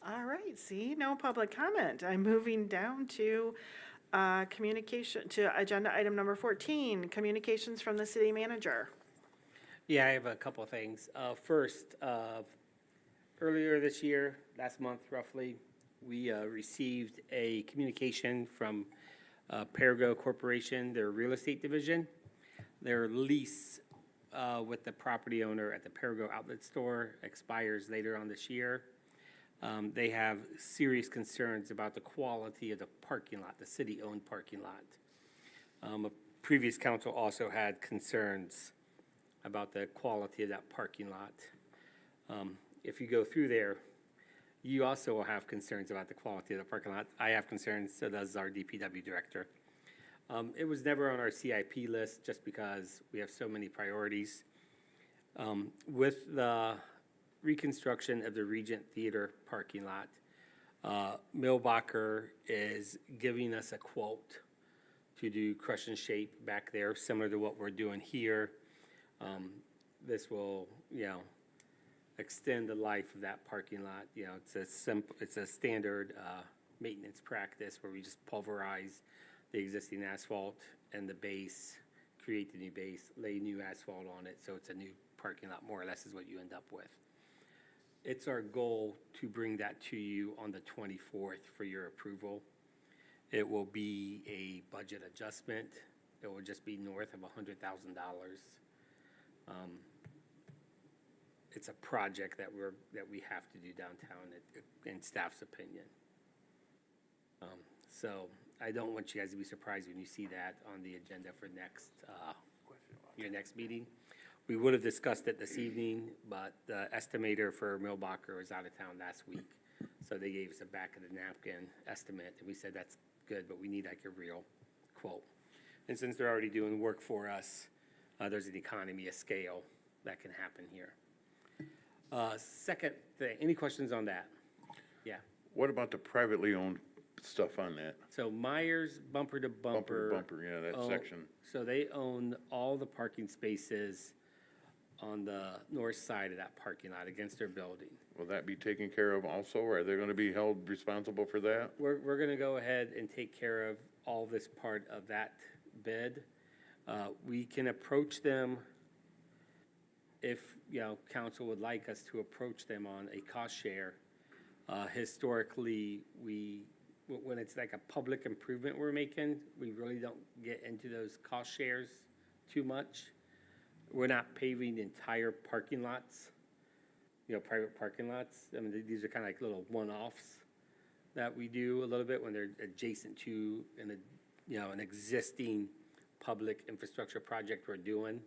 All right, see, no public comment. I'm moving down to agenda item number 14, communications from the city manager. Yeah, I have a couple of things. First, earlier this year, last month roughly, we received a communication from Payroll Corporation, their real estate division. Their lease with the property owner at the Payroll outlet store expires later on this year. They have serious concerns about the quality of the parking lot, the city-owned parking lot. A previous council also had concerns about the quality of that parking lot. If you go through there, you also will have concerns about the quality of the parking lot. I have concerns, so does our DPW director. It was never on our CIP list just because we have so many priorities. With the reconstruction of the Regent Theater parking lot, Milbocker is giving us a quote to do crush and shape back there, similar to what we're doing here. This will, extend the life of that parking lot. It's a standard maintenance practice where we just pulverize the existing asphalt and the base, create the new base, lay new asphalt on it, so it's a new parking lot, more or less is what you end up with. It's our goal to bring that to you on the 24th for your approval. It will be a budget adjustment. It will just be north of $100,000. It's a project that we have to do downtown, in staff's opinion. So I don't want you guys to be surprised when you see that on the agenda for your next meeting. We would have discussed it this evening, but the estimator for Milbocker was out of town last week. So they gave us a back of the napkin estimate, and we said that's good, but we need like a real quote. And since they're already doing work for us, there's an economy of scale that can happen here. Second thing, any questions on that? Yeah. What about the privately owned stuff on that? So Myers bumper to bumper. Bumper, yeah, that section. So they own all the parking spaces on the north side of that parking lot against their building. Will that be taken care of also, or are they gonna be held responsible for that? We're gonna go ahead and take care of all this part of that bid. We can approach them if, council would like us to approach them on a cost share. Historically, when it's like a public improvement we're making, we really don't get into those cost shares too much. We're not paving entire parking lots, private parking lots. I mean, these are kind of like little one-offs that we do a little bit when they're adjacent to an existing public infrastructure project we're doing.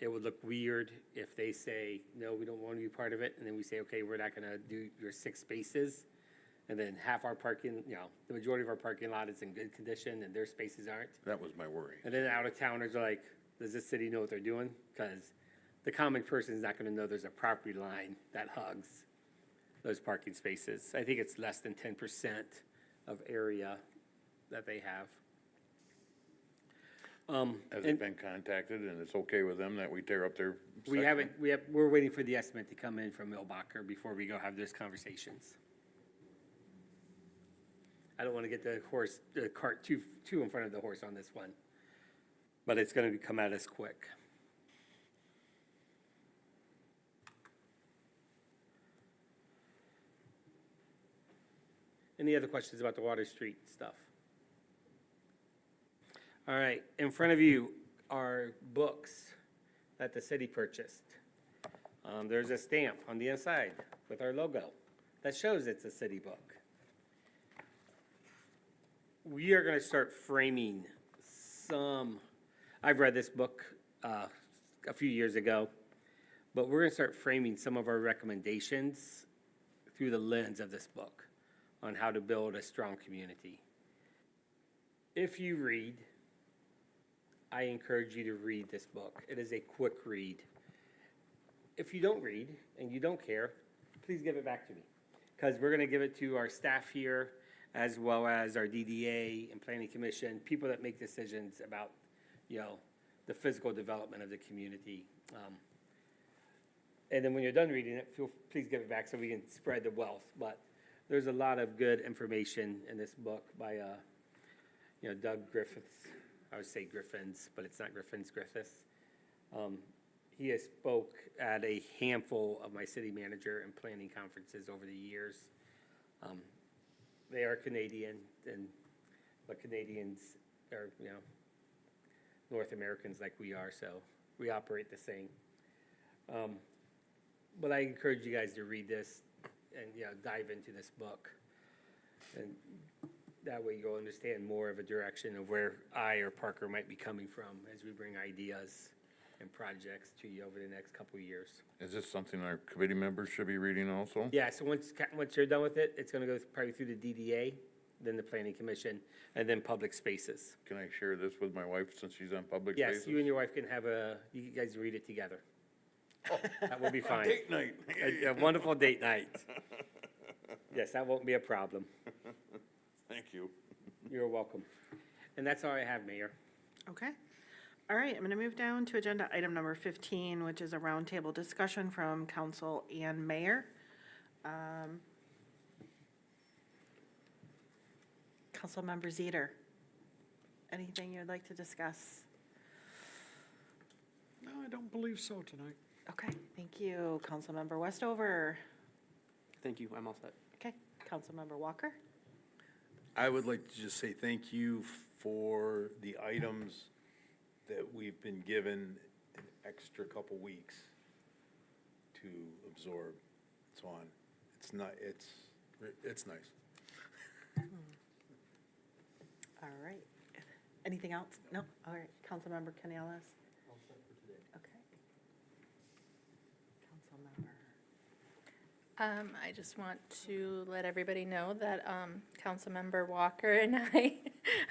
It would look weird if they say, no, we don't want to be part of it, and then we say, okay, we're not gonna do your 6 spaces, and then half our parking, the majority of our parking lot is in good condition, and their spaces aren't. That was my worry. And then out-of-towners are like, does this city know what they're doing? Because the common person is not gonna know there's a property line that hugs those parking spaces. I think it's less than 10% of area that they have. Has it been contacted and it's okay with them that we tear up their We section? we're waiting for the estimate to come in from Milbocker before we go have those conversations. I don't want to get the cart too in front of the horse on this one, but it's going to come at us quick. Any other questions about the Water Street stuff? All right, in front of you are books that the city purchased. There's a stamp on the inside with our logo that shows it's a city book. We are gonna start framing I've read this book a few years ago, but we're gonna start framing some of our recommendations through the lens of this book on how to build a strong community. If you read, I encourage you to read this book. It is a quick read. If you don't read and you don't care, please give it back to me. Because we're gonna give it to our staff here, as well as our DDA and planning commission, people that make decisions about, the physical development of the community. And then when you're done reading it, please give it back so we can spread the wealth. But there's a lot of good information in this book by, Doug Griffiths. I would say Griffins, but it's not Griffins, Griffiths. He has spoke at a handful of my city manager and planning conferences over the years. They are Canadian, but Canadians are, North Americans like we are, so we operate the same. But I encourage you guys to read this and, dive into this book. And that way you'll understand more of a direction of where I or Parker might be coming from as we bring ideas and projects to you over the next couple of years. Is this something our committee members should be reading also? Yeah, so once you're done with it, it's gonna go probably through the DDA, then the planning commission, and then public spaces. Can I share this with my wife since she's on public spaces? Yes, you and your wife can you guys read it together. That will be fine. Date night. A wonderful date night. Yes, that won't be a problem. Thank you. You're welcome. And that's all I have, Mayor. Okay. All right, I'm going to move down to agenda item number 15, which is a roundtable discussion from council and mayor. Councilmember Zeter, anything you'd like to discuss? No, I don't believe so tonight. Okay, thank you. Councilmember Westover. Thank you, I'm all set. Okay, Councilmember Walker. I would like to just say thank you for the items that we've been given an extra couple weeks to absorb and so on. It's not, it's nice. All right. Anything else? No? All right. Councilmember Canales? Okay. Councilmember. I just want to let everybody know that Councilmember Walker and I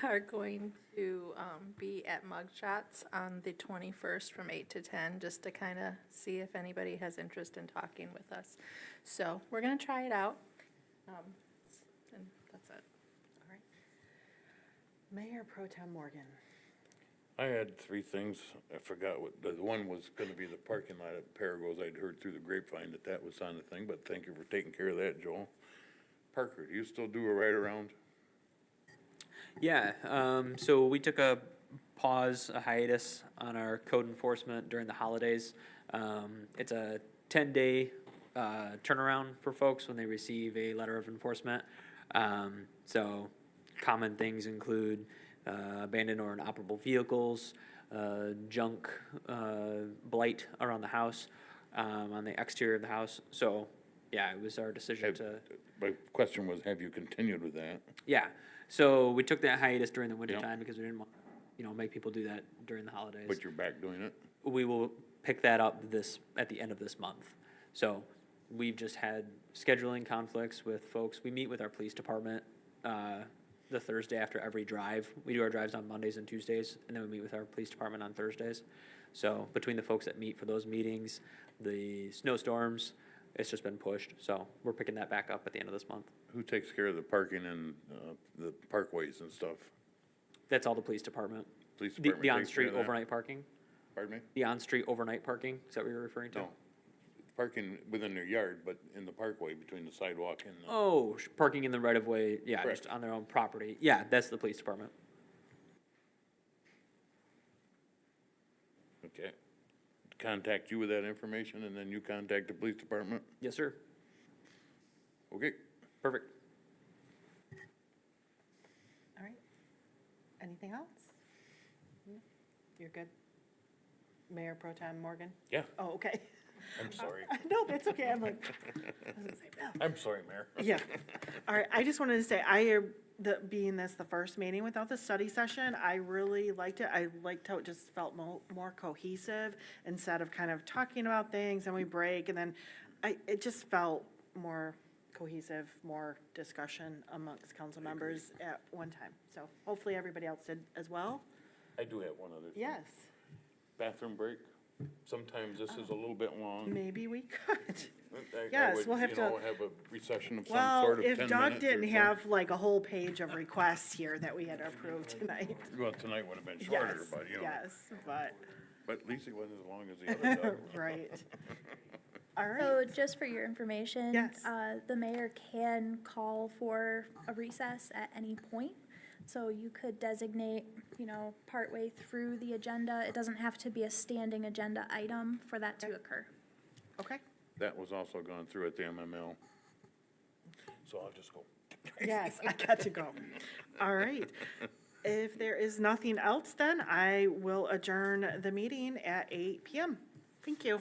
are going to be at Mugshots on the 21st from 8 to 10, just to kind of see if anybody has interest in talking with us. So we're going to try it out, and that's it. All right. Mayor Pro-Tem Morgan. I had three things. I forgot what, the one was gonna be the parking lot at Parago's. I'd heard through the grapevine that was on the thing, but thank you for taking care of that, Joel. Parker, do you still do a ride around? Yeah, so we took a hiatus on our code enforcement during the holidays. It's a 10-day turnaround for folks when they receive a letter of enforcement. So common things include abandoned or inoperable vehicles, junk, blight around the house, on the exterior of the house. So, yeah, it was our decision to. My question was, have you continued with that? Yeah, so we took that hiatus during the winter Yep. time because we didn't want, make people do that during the holidays. But you're back doing it? We will pick that up at the end of this month. So we've just had scheduling conflicts with folks. We meet with our police department the Thursday after every drive. We do our drives on Mondays and Tuesdays, and then we meet with our police department on Thursdays. So between the folks that meet for those meetings, the snowstorms, it's just been pushed. So we're picking that back up at the end of this month. Who takes care of the parking and the parkways and stuff? That's all the police department. Police The department takes care on-street of that? overnight parking? Pardon me? The on-street overnight parking, is that what you're referring to? No. Parking within their yard, but in the parkway between the sidewalk and the. Oh, parking in the right of way, yeah, Correct. just on their own property. Yeah, that's the police department. Okay. Contact you with that information and then you contact the police department? Yes, sir. Okay. Perfect. All right. Anything else? No? You're good? Mayor Pro-Tem Morgan? Yeah, Oh, okay. I'm sorry. No, that's okay. I'm like, I was gonna say, no. I'm sorry, Mayor. Yeah. All right, I just wanted to say, being this the first meeting without the study session, I really liked it. I liked how it just felt more cohesive instead of kind of talking about things and we break and then it just felt more cohesive, more discussion amongst council members at one time. So hopefully everybody else did as well. I do have one other thing. Yes. Bathroom break. Sometimes this is a little bit long. Maybe we could. I Yes, would, we'll have you to- know, have a recession of some Well, sort of 10 if minutes. Doug or didn't so. have like a whole page of requests here that we had to approve tonight. Well, tonight would have been shorter, Yes, but, you know, yes, but, but at least it wasn't as long as the other Doug. right. All So right, just for your information, Yes. the mayor can call for a recess at any point. So you could designate, partway through the agenda. It doesn't have to be a standing agenda item for that to occur. okay. That was also gone through at the MML. So I'll just go. Yes, I got to go. All right. If there is nothing else, then I will adjourn the meeting at 8 PM. Thank you.